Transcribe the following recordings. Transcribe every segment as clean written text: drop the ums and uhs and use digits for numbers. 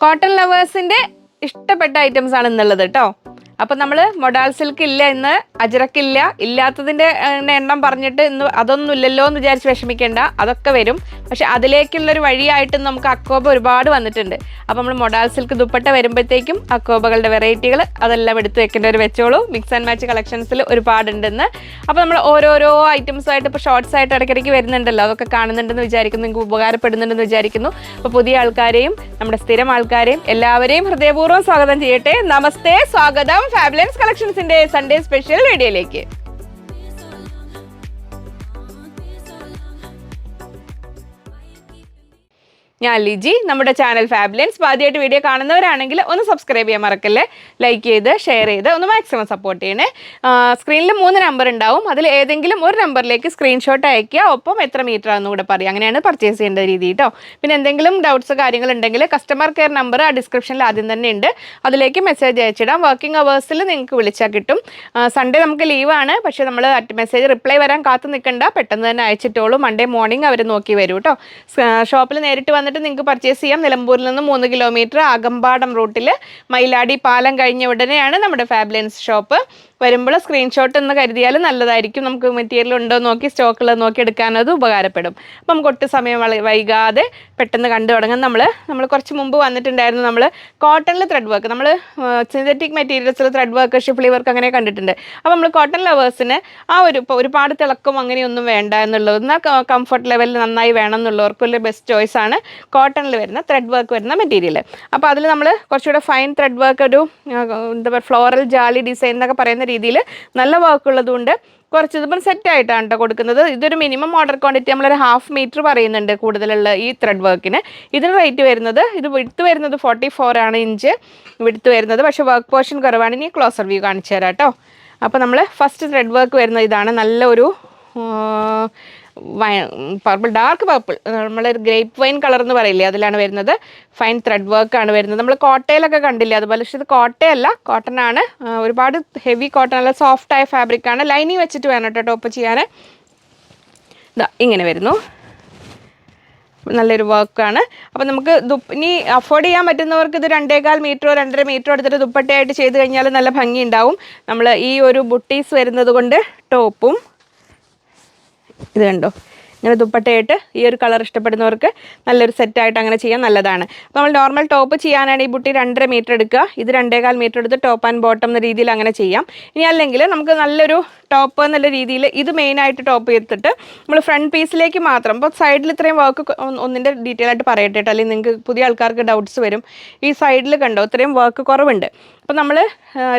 Cotton ലവേഴ്സിൻ്റെ ഇഷ്ടപ്പെട്ട items ആണ് ഇന്നുള്ളത് കേട്ടോ. അപ്പം നമ്മൾ മൊഡാൾ സിൽക്ക് ഇല്ല, ഇന്ന് അജ്രക്കില്ല, ഇല്ലാത്തതിൻ്റെ എണ്ണം പറഞ്ഞിട്ട് ഇന്ന് അതൊന്നും ഇല്ലല്ലോ എന്ന് വിചാരിച്ച് വിഷമിക്കേണ്ട, അതൊക്കെ വരും. പക്ഷെ അതിലേക്കുള്ളൊരു വഴിയായിട്ട് നമുക്ക് അക്കോബ ഒരുപാട് വന്നിട്ടുണ്ട്. അപ്പം നമ്മൾ മൊഡാൾ സിൽക്ക് ദുപ്പട്ട വരുമ്പോഴത്തേക്കും അക്കോബകളുടെ വെറൈറ്റികൾ അതെല്ലാം എടുത്ത് വെക്കേണ്ടവർ വെച്ചോളൂ. മിക്സ് ആൻഡ് മാച്ച് കളക്ഷൻസിൽ ഒരുപാടുണ്ടെന്ന്. അപ്പോൾ നമ്മൾ ഓരോരോ ഐറ്റംസായിട്ട് ഇപ്പോൾ ഷോർട്സ് ആയിട്ട് ഇടയ്ക്കിടയ്ക്ക് വരുന്നുണ്ടല്ലോ, അതൊക്കെ കാണുന്നുണ്ടെന്ന് വിചാരിക്കുന്നു, നിങ്ങൾക്ക് ഉപകാരപ്പെടുന്നുണ്ടെന്ന് വിചാരിക്കുന്നു. അപ്പോൾ പുതിയ ആൾക്കാരെയും നമ്മുടെ സ്ഥിരം ആൾക്കാരെയും എല്ലാവരെയും ഹൃദയപൂർവ്വം സ്വാഗതം ചെയ്യട്ടെ. നമസ്തേ, സ്വാഗതം ഫാബുലൻസ് കളക്ഷൻസിന്റെ സൺഡേ സ്പെഷ്യൽ വീഡിയോയിലേക്ക്. ഞാൻ ലിജി. നമ്മുടെ ചാനൽ ഫാബുലൻസ് ആദ്യമായിട്ട് വീഡിയോ കാണുന്നവരാണെങ്കിൽ ഒന്ന് സബ്സ്ക്രൈബ് ചെയ്യാൻ മറക്കല്ലേ, ലൈക്ക് ചെയ്ത് ഷെയർ ചെയ്ത് ഒന്ന് മാക്സിമം സപ്പോർട്ട് ചെയ്യണേ. സ്ക്രീനിൽ 3 നമ്പർ ഉണ്ടാവും, അതിൽ ഏതെങ്കിലും ഒരു നമ്പറിലേക്ക് സ്ക്രീൻഷോട്ട് അയക്കുക, ഒപ്പം എത്ര മീറ്റർ ആണെന്ന് കൂടെ പറയുക. അങ്ങനെയാണ് പർച്ചേസ് ചെയ്യേണ്ട രീതി കേട്ടോ. പിന്നെ എന്തെങ്കിലും ഡൗട്ട്സ് കാര്യങ്ങളുണ്ടെങ്കിൽ കസ്റ്റമർ കെയർ നമ്പർ ആ ഡിസ്ക്രിപ്ഷനിൽ ആദ്യം തന്നെ ഉണ്ട്, അതിലേക്ക് മെസ്സേജ് അയച്ചിടാം. വർക്കിംഗ് അവേഴ്സിൽ നിങ്ങൾക്ക് വിളിച്ചാൽ കിട്ടും. സൺഡേ നമുക്ക് ലീവാണ്, പക്ഷേ നമ്മൾ മെസ്സേജ് റിപ്ലൈ വരാൻ കാത്തു നിൽക്കണ്ട, പെട്ടെന്ന് തന്നെ അയച്ചിട്ടോളൂ. മൺഡേ മോർണിംഗ് അവർ നോക്കി വരും കേട്ടോ. ഷോപ്പിൽ നേരിട്ട് വന്നിട്ട് നിങ്ങൾക്ക് പർച്ചേസ് ചെയ്യാം. നിലമ്പൂരിൽ നിന്ന് 3 കിലോമീറ്റർ അകമ്പാടം റൂട്ടിൽ മയിലാടി പാലം കഴിഞ്ഞ ഉടനെയാണ് നമ്മുടെ ഫാബുലൻസ് ഷോപ്പ്. വരുമ്പോൾ സ്ക്രീൻഷോട്ട് എന്ന് കരുതിയാൽ നല്ലതായിരിക്കും. നമുക്ക് മെറ്റീരിയൽ ഉണ്ടോ നോക്കി, സ്റ്റോക്കുള്ളത് നോക്കി എടുക്കാനത് ഉപകാരപ്പെടും. അപ്പം നമുക്ക് ഒട്ടും സമയം വൈകാതെ പെട്ടെന്ന് കണ്ടു തുടങ്ങാം. നമ്മൾ കുറച്ച് മുമ്പ് വന്നിട്ടുണ്ടായിരുന്നു, നമ്മൾ കോട്ടണിൽ ത്രെഡ് വർക്ക്, നമ്മൾ സിന്തറ്റിക് മെറ്റീരിയൽസിൽ ത്രെഡ് വർക്ക്, ഷിഫ്ലി വർക്ക് അങ്ങനെ കണ്ടിട്ടുണ്ട്. അപ്പോൾ നമ്മൾ കോട്ടൺ ലവേഴ്സിന് ആ ഇപ്പോൾ ഒരുപാട് തിളക്കം അങ്ങനെയൊന്നും വേണ്ട എന്നുള്ളത്, എന്നാൽ കംഫർട്ട് ലെവലിൽ നന്നായി വേണം എന്നുള്ളവർക്കുള്ള ബെസ്റ്റ് ചോയ്സ് ആണ് കോട്ടണിൽ വരുന്ന ത്രെഡ് വർക്ക് വരുന്ന മെറ്റീരിയൽ. അപ്പോൾ അതിൽ നമ്മൾ കുറച്ചുകൂടെ ഫൈൻ ത്രെഡ് വർക്ക്, ഒരു എന്താ പറയുക ഫ്ലോറൽ ജാലി ഡിസൈൻ എന്നൊക്കെ പറയുന്ന രീതിയിൽ നല്ല വർക്ക് ഉള്ളതുകൊണ്ട് കുറച്ച് ഇതിപ്പം സെറ്റായിട്ടാണ് കേട്ടോ കൊടുക്കുന്നത്. ഇതൊരു മിനിമം ഓർഡർ ക്വാണ്ടിറ്റി നമ്മളൊരു 1/2 മീറ്റർ പറയുന്നുണ്ട് കൂടുതലുള്ള ഈ ത്രെഡ് വർക്കിന്. ഇതിന് റേറ്റ് വരുന്നത്, ഇത് വിഡ്ത്ത് വരുന്നത് 44 ആണ് ഇഞ്ച് വിഡ്ത്ത് വരുന്നത്, പക്ഷേ വർക്ക് പോർഷൻ കുറവാണ്. ഇനി ക്ലോസർ വ്യൂ കാണിച്ചു തരാം കേട്ടോ. അപ്പോൾ നമ്മൾ ഫസ്റ്റ് ത്രെഡ് വർക്ക് വരുന്നത് ഇതാണ്, നല്ലൊരു പർപ്പിൾ, ഡാർക്ക് പർപ്പിൾ, നമ്മളൊരു ഗ്രേപ്പ് വൈൻ കളർ എന്ന് പറയില്ലേ, അതിലാണ് വരുന്നത്. ഫൈൻ ത്രെഡ് വർക്കാണ് വരുന്നത്. നമ്മൾ കോട്ടയിലൊക്കെ കണ്ടില്ലേ അതുപോലെ, പക്ഷേ ഇത് കോട്ടയല്ല, കോട്ടൺ ആണ്. ഒരുപാട് ഹെവി കോട്ടൺ അല്ല, സോഫ്റ്റായ ഫാബ്രിക്കാണ്. ലൈനിങ് വെച്ചിട്ട് വേണം കേട്ടോ ടോപ്പ് ചെയ്യാൻ. ഇതാ ഇങ്ങനെ വരുന്നു, നല്ലൊരു വർക്കാണ്. അപ്പോൾ നമുക്ക് ഇനി അഫോർഡ് ചെയ്യാൻ പറ്റുന്നവർക്ക് ഇത് 2.25 മീറ്ററോ 2.5 മീറ്ററോ എടുത്തിട്ട് ദുപ്പട്ടയായിട്ട് ചെയ്ത് കഴിഞ്ഞാൽ നല്ല ഭംഗി ഉണ്ടാവും. നമ്മൾ ഈ ഒരു ബുട്ടീസ് വരുന്നത് കൊണ്ട് ടോപ്പും ഇത് കണ്ടോ, ഇങ്ങനെ ദുപ്പട്ടയായിട്ട് ഈ ഒരു കളർ ഇഷ്ടപ്പെടുന്നവർക്ക് നല്ലൊരു സെറ്റായിട്ട് അങ്ങനെ ചെയ്യാൻ നല്ലതാണ്. അപ്പോൾ നമ്മൾ നോർമൽ ടോപ്പ് ചെയ്യാനാണ് ഈ ബുട്ടി 2.5 മീറ്റർ എടുക്കുക, ഇത് 2.25 മീറ്റർ എടുത്ത് ടോപ്പ് ആൻഡ് ബോട്ടം എന്ന രീതിയിൽ അങ്ങനെ ചെയ്യാം. ഇനി അല്ലെങ്കിൽ നമുക്ക് നല്ലൊരു ടോപ്പ് എന്നുള്ള രീതിയിൽ ഇത് മെയിനായിട്ട് ടോപ്പ് ചെയ്തിട്ട് നമ്മൾ ഫ്രണ്ട് പീസിലേക്ക് മാത്രം, ഇപ്പോൾ സൈഡിൽ ഇത്രയും വർക്ക് ഒന്നിൻ്റെ ഡീറ്റെയിൽ ആയിട്ട് പറയട്ടെ കേട്ടോ, അല്ലെങ്കിൽ നിങ്ങൾക്ക് പുതിയ ആൾക്കാർക്ക് ഡൗട്ട്സ് വരും. ഈ സൈഡിൽ കണ്ടോ ഇത്രയും വർക്ക് കുറവുണ്ട്. അപ്പോൾ നമ്മൾ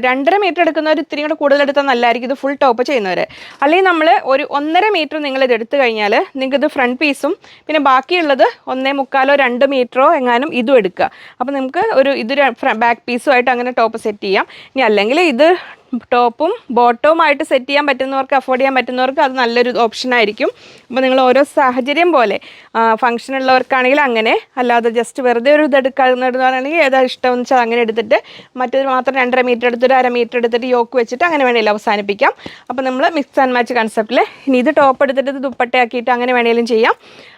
2.5 മീറ്റർ എടുക്കുന്നവർ ഇത്തിരി കൂടെ കൂടുതൽ എടുത്താൽ നല്ലതായിരിക്കും, ഇത് ഫുൾ ടോപ്പ് ചെയ്യുന്നവർ. അല്ലെങ്കിൽ നമ്മൾ ഒരു 1.5 മീറ്റർ നിങ്ങളിത് എടുത്തു കഴിഞ്ഞാൽ നിങ്ങൾക്കിത് ഫ്രണ്ട് പീസും പിന്നെ ബാക്കിയുള്ളത് 1.25 2 മീറ്ററോ എങ്ങാനും ഇതും എടുക്കുക. അപ്പോൾ നമുക്ക് ഇത് ബാക്ക് പീസുമായിട്ട് അങ്ങനെ ടോപ്പ് സെറ്റ് ചെയ്യാം. ഇനി അല്ലെങ്കിൽ ഇത് ടോപ്പും ബോട്ടവുമായിട്ട് സെറ്റ് ചെയ്യാൻ പറ്റുന്നവർക്ക്, അഫോർഡ് ചെയ്യാൻ പറ്റുന്നവർക്ക് അത് നല്ലൊരു ഓപ്ഷനായിരിക്കും. അപ്പോൾ നിങ്ങൾ ഓരോ സാഹചര്യം പോലെ, ഫംഗ്ഷൻ ഉള്ളവർക്കാണെങ്കിൽ അങ്ങനെ, അല്ലാതെ ജസ്റ്റ് വെറുതെ ഒരു ഇത് എടുക്കാവുന്നതാണെങ്കിൽ ഏതാ ഇഷ്ടമെന്ന് വെച്ചാൽ അങ്ങനെ എടുത്തിട്ട് മറ്റൊരു മാത്രം 2.5 മീറ്റർ എടുത്തിട്ട് 1/2 മീറ്റർ എടുത്തിട്ട് യോക്ക് വെച്ചിട്ട് അങ്ങനെ വേണമെങ്കിലും അവസാനിപ്പിക്കാം. അപ്പോൾ നമ്മൾ മിക്സ് ആൻഡ് മാച്ച് കൺസെപ്റ്റിൽ ഇനി ഇത് ടോപ്പ് എടുത്തിട്ട് ഇത് ദുപ്പട്ടയാക്കിയിട്ട് അങ്ങനെ വേണമെങ്കിലും ചെയ്യാം.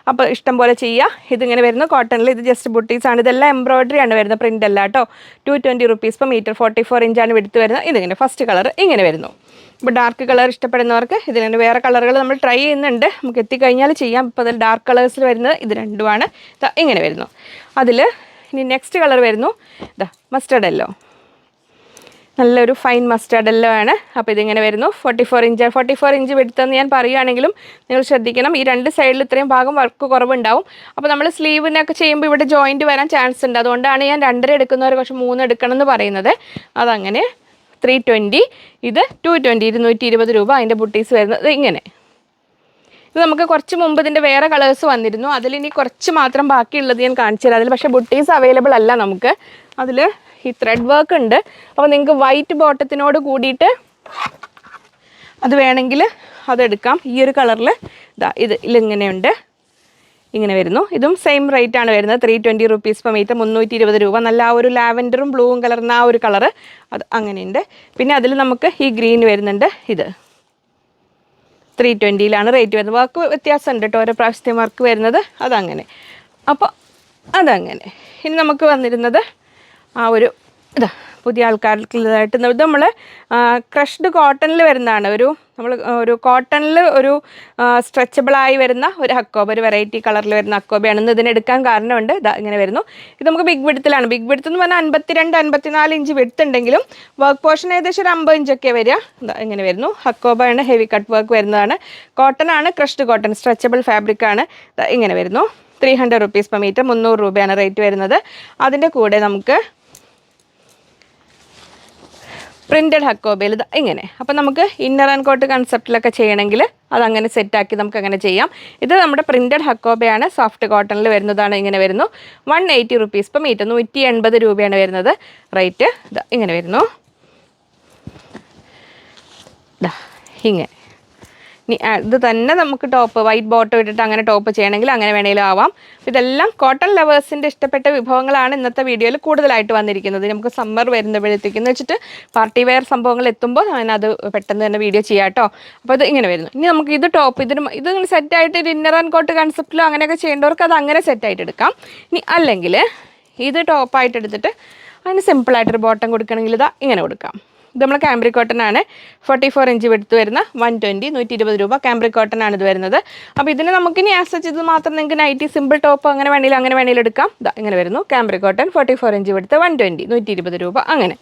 അപ്പോൾ ഇഷ്ടം പോലെ ചെയ്യുക. ഇതിങ്ങനെ വരുന്നു കോട്ടണിൽ, ഇത് ജസ്റ്റ് ബുട്ടീസാണ്, ഇതെല്ലാം എംബ്രോയ്ഡറി ആണ് വരുന്നത്, പ്രിൻ്റ് അല്ല കേട്ടോ. 220 റുപ്പീസ് per മീറ്റർ, 44 ഇഞ്ചാണ് എടുത്ത് വരുന്നത്. ഇതിങ്ങനെ ഫസ്റ്റ് കളർ ഇങ്ങനെ വരുന്നു. ഇപ്പോൾ ഡാർക്ക് കളർ ഇഷ്ടപ്പെടുന്നവർക്ക് ഇതിന് വേറെ കളറുകൾ നമ്മൾ ട്രൈ ചെയ്യുന്നുണ്ട്, നമുക്ക് എത്തിക്കഴിഞ്ഞാൽ ചെയ്യാം. ഇപ്പോൾ അതിൽ ഡാർക്ക് കളേഴ്സിൽ വരുന്നത് ഇത് രണ്ടുമാണ്. ഇങ്ങനെ വരുന്നു. അതിൽ ഇനി നെക്സ്റ്റ് കളർ വരുന്നു, ഇതാ മസ്റ്റർഡ് യെല്ലോ, നല്ലൊരു ഫൈൻ മസ്റ്റർഡ് യെല്ലോ ആണ്. അപ്പോൾ ഇതിങ്ങനെ വരുന്നു. 44 ഇഞ്ച് എടുത്തെന്ന് ഞാൻ പറയുകയാണെങ്കിലും നിങ്ങൾ ശ്രദ്ധിക്കണം, ഈ 2 സൈഡിൽ ഇത്രയും ഭാഗം വർക്ക് കുറവുണ്ടാവും. അപ്പോൾ നമ്മൾ സ്ലീവിനൊക്കെ ചെയ്യുമ്പോൾ ഇവിടെ ജോയിൻറ്റ് വരാൻ ചാൻസ് ഉണ്ട്, അതുകൊണ്ടാണ് ഞാൻ 2.5 എടുക്കുന്നവർ കുറച്ച് 3 എടുക്കണം എന്ന് പറയുന്നത്. അതങ്ങനെ 320, ഇത് 220, 220 രൂപ. അതിൻ്റെ ബുട്ടീസ് വരുന്നത് ഇങ്ങനെ. ഇത് നമുക്ക് കുറച്ച് മുമ്പ് ഇതിൻ്റെ വേറെ കളേഴ്സ് വന്നിരുന്നു, അതിലിനി കുറച്ച് മാത്രം ബാക്കിയുള്ളത് ഞാൻ കാണിച്ചു തരാം. അതിൽ പക്ഷേ ബുട്ടീസ് അവൈലബിൾ അല്ല നമുക്ക്. അതിൽ ഈ ത്രെഡ് വർക്ക് ഉണ്ട്. അപ്പോൾ നിങ്ങൾക്ക് വൈറ്റ് ബോട്ടത്തിനോട് കൂടിയിട്ട് അത് വേണമെങ്കിൽ അതെടുക്കാം. ഈ ഒരു കളറിൽ ഇതിലിങ്ങനെയുണ്ട്, ഇങ്ങനെ വരുന്നു. ഇതും സെയിം റേറ്റ് ആണ് വരുന്നത്, 320 റുപ്പീസ് per മീറ്റർ, 320 രൂപ. നല്ല ആ ഒരു ലാവൻഡറും ബ്ലൂവും കലർന്ന ആ ഒരു കളറ് അത് അങ്ങനെയുണ്ട്. പിന്നെ അതിൽ നമുക്ക് ഈ ഗ്രീൻ വരുന്നുണ്ട്, ഇത് 320 റേറ്റ് വരുന്നത്. വർക്ക് വ്യത്യാസമുണ്ട് കേട്ടോ, ഓരോ പ്രാവശ്യത്തെ വർക്ക് വരുന്നത് അതങ്ങനെ. അപ്പോൾ അതങ്ങനെ. ഇനി നമുക്ക് വന്നിരുന്നത് ആ ഒരു ഇതാ പുതിയ ആൾക്കാർക്കുള്ളതായിട്ട് ഇത് നമ്മൾ ക്രഷ്ഡ് കോട്ടണിൽ വരുന്നതാണ്. ഒരു കോട്ടണിൽ ഒരു സ്ട്രെച്ചബിളായി വരുന്ന ഒരു ഹക്കോബ, ഒരു വെറൈറ്റി കളറിൽ വരുന്ന ഹക്കോബയാണ്. ഇന്ന് ഇതിനെടുക്കാൻ കാരണമുണ്ട്. ഇതാ ഇങ്ങനെ വരുന്നു. ഇത് നമുക്ക് ബിഗ് വിഡ്ത്തിലാണ്. ബിഗ് വിഡ്ത്ത് എന്ന് പറഞ്ഞാൽ 52-54 ഇഞ്ച് വിഡ്ത്ത് ഉണ്ടെങ്കിലും വർക്ക് പോർഷൻ ഏകദേശം ഒരു 50 ഇഞ്ചൊക്കെ വരിക. ഇതാ ഇങ്ങനെ വരുന്നു. ഹക്കോബയാണ്, ഹെവി കട്ട് വർക്ക് വരുന്നതാണ്. കോട്ടൺ ആണ്, ക്രഷ്ഡ് കോട്ടൺ, സ്ട്രെച്ചബിൾ ഫാബ്രിക് ആണ്. ഇങ്ങനെ വരുന്നു. 300 rupees per meter, 300 രൂപയാണ് റേറ്റ് വരുന്നത്. അതിൻ്റെ കൂടെ നമുക്ക് പ്രിൻറ്റഡ് ഹക്കോബയിൽ ഇങ്ങനെ. അപ്പം നമുക്ക് ഇന്നർ ആൻഡ് കോട്ട് കൺസെപ്റ്റിലൊക്കെ ചെയ്യണമെങ്കിൽ അതങ്ങനെ സെറ്റാക്കി നമുക്ക് അങ്ങനെ ചെയ്യാം. ഇത് നമ്മുടെ പ്രിൻറ്റഡ് ഹക്കോബയാണ്, സോഫ്റ്റ് കോട്ടണിൽ വരുന്നതാണ്. ഇങ്ങനെ വരുന്നു. 180 rupees per meter, 180 രൂപയാണ് വരുന്നത് റേറ്റ്. ഇങ്ങനെ വരുന്നു. ഇങ്ങനെ ഇത് തന്നെ നമുക്ക് ടോപ്പ് വൈറ്റ് ബോട്ടം ഇട്ടിട്ട് അങ്ങനെ ടോപ്പ് ചെയ്യണമെങ്കിൽ അങ്ങനെ വേണമെങ്കിലും ആവാം. ഇതെല്ലാം കോട്ടൺ ലവേഴ്സിൻ്റെ ഇഷ്ടപ്പെട്ട വിഭവങ്ങളാണ് ഇന്നത്തെ വീഡിയോയിൽ കൂടുതലായിട്ട് വന്നിരിക്കുന്നത്. നമുക്ക് സമ്മർ വരുന്നപ്പോഴത്തേക്കെന്ന് വെച്ചിട്ട് പാർട്ടി വെയർ സംഭവങ്ങൾ എത്തുമ്പോൾ ഞാനത് പെട്ടെന്ന് തന്നെ വീഡിയോ ചെയ്യാം കേട്ടോ. അപ്പോൾ ഇത് ഇങ്ങനെ വരുന്നു. ഇനി നമുക്ക് ഇത് ടോപ്പ് ഇത് നിങ്ങൾ സെറ്റായിട്ട് ഒരു ഇന്നർ ആൻഡ് കോട്ട് കൺസെപ്റ്റിലോ അങ്ങനെയൊക്കെ ചെയ്യേണ്ടവർക്ക് അത് അങ്ങനെ സെറ്റായിട്ട് എടുക്കാം. ഇനി അല്ലെങ്കിൽ ഇത് ടോപ്പായിട്ട് എടുത്തിട്ട് അതിന് സിമ്പിളായിട്ടൊരു ബോട്ടം കൊടുക്കണമെങ്കിൽ ഇതാ ഇങ്ങനെ കൊടുക്കാം. ഇത് നമ്മൾ കാംബ്രിക് കോട്ടൺ ആണ്. 44 ഇഞ്ച് എടുത്ത് വരുന്ന 120, 120 രൂപ കാംബ്രിക് കോട്ടൺ ആണ് ഇത് വരുന്നത്. അപ്പോൾ ഇതിന് നമുക്കിനി ആസച്ച് ഇത് മാത്രം നിങ്ങൾക്ക് നൈറ്റി സിമ്പിൾ ടോപ്പ് അങ്ങനെ വേണമെങ്കിലും എടുക്കാം. ഇതാ ഇങ്ങനെ വരുന്നു. കാംബ്രിക് കോട്ടൺ 44 ഇഞ്ച് എടുത്ത് 120, 120 രൂപ അങ്ങനെ.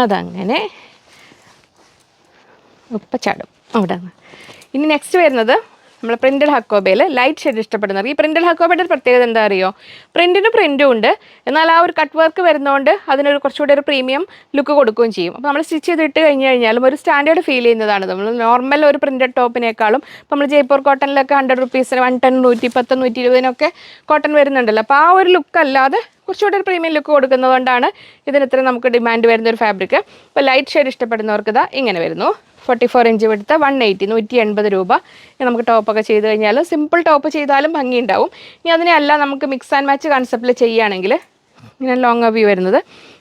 അതങ്ങനെ ഉപ്പച്ചാടും അവിടെ നിന്ന്. ഇനി നെക്സ്റ്റ് വരുന്നത് നമ്മൾ പ്രിൻറ്റഡ് ഹക്കോബയിൽ ലൈറ്റ് ഷെയ്ഡ് ഇഷ്ടപ്പെടുന്നത്. ഈ പ്രിൻറ്റഡ് ഹക്കോബയുടെ ഒരു പ്രത്യേകത എന്താ അറിയോ? പ്രിൻറ്റും ഉണ്ട്, എന്നാൽ ആ ഒരു കട്ട് വർക്ക് വരുന്നതുകൊണ്ട് അതിനൊരു കുറച്ചുകൂടി ഒരു പ്രീമിയം ലുക്ക് കൊടുക്കുകയും ചെയ്യും. അപ്പോൾ നമ്മൾ സ്റ്റിച്ച് ചെയ്തിട്ട് കഴിഞ്ഞാലും ഒരു സ്റ്റാൻഡേർഡ് ഫീൽ ചെയ്യുന്നതാണ്. നമ്മൾ നോർമൽ ഒരു പ്രിൻറ്റഡ് ടോപ്പിനേക്കാളും ഇപ്പോൾ നമ്മൾ ജയ്പൂർ കോട്ടണിലൊക്കെ 100 rupees, 110, 110, 120 കോട്ടൺ വരുന്നുണ്ടല്ലോ. അപ്പോൾ ആ ഒരു ലുക്ക് അല്ലാതെ കുറച്ചുകൂടി ഒരു പ്രീമിയം ലുക്ക് കൊടുക്കുന്നതുകൊണ്ടാണ് ഇതിന് ഇത്ര നമുക്ക് ഡിമാൻഡ് വരുന്ന ഒരു ഫാബ്രിക്. ഇപ്പോൾ ലൈറ്റ് ഷെയ്ഡ് ഇഷ്ടപ്പെടുന്നവർക്ക് ഇതാ ഇങ്ങനെ വരുന്നു. 44 ഇഞ്ച് എടുത്ത് 180, 180 രൂപ. നമുക്ക് ടോപ്പൊക്കെ ചെയ്ത് കഴിഞ്ഞാൽ സിമ്പിൾ ടോപ്പ് ചെയ്താലും ഭംഗിയുണ്ടാവും. ഇനി അതിനെയല്ല നമുക്ക് മിക്സ് ആൻഡ് മാച്ച് കൺസെപ്റ്റിൽ ചെയ്യുകയാണെങ്കിൽ ഇങ്ങനെ ലോങ് വ്യൂ വരുന്നത്.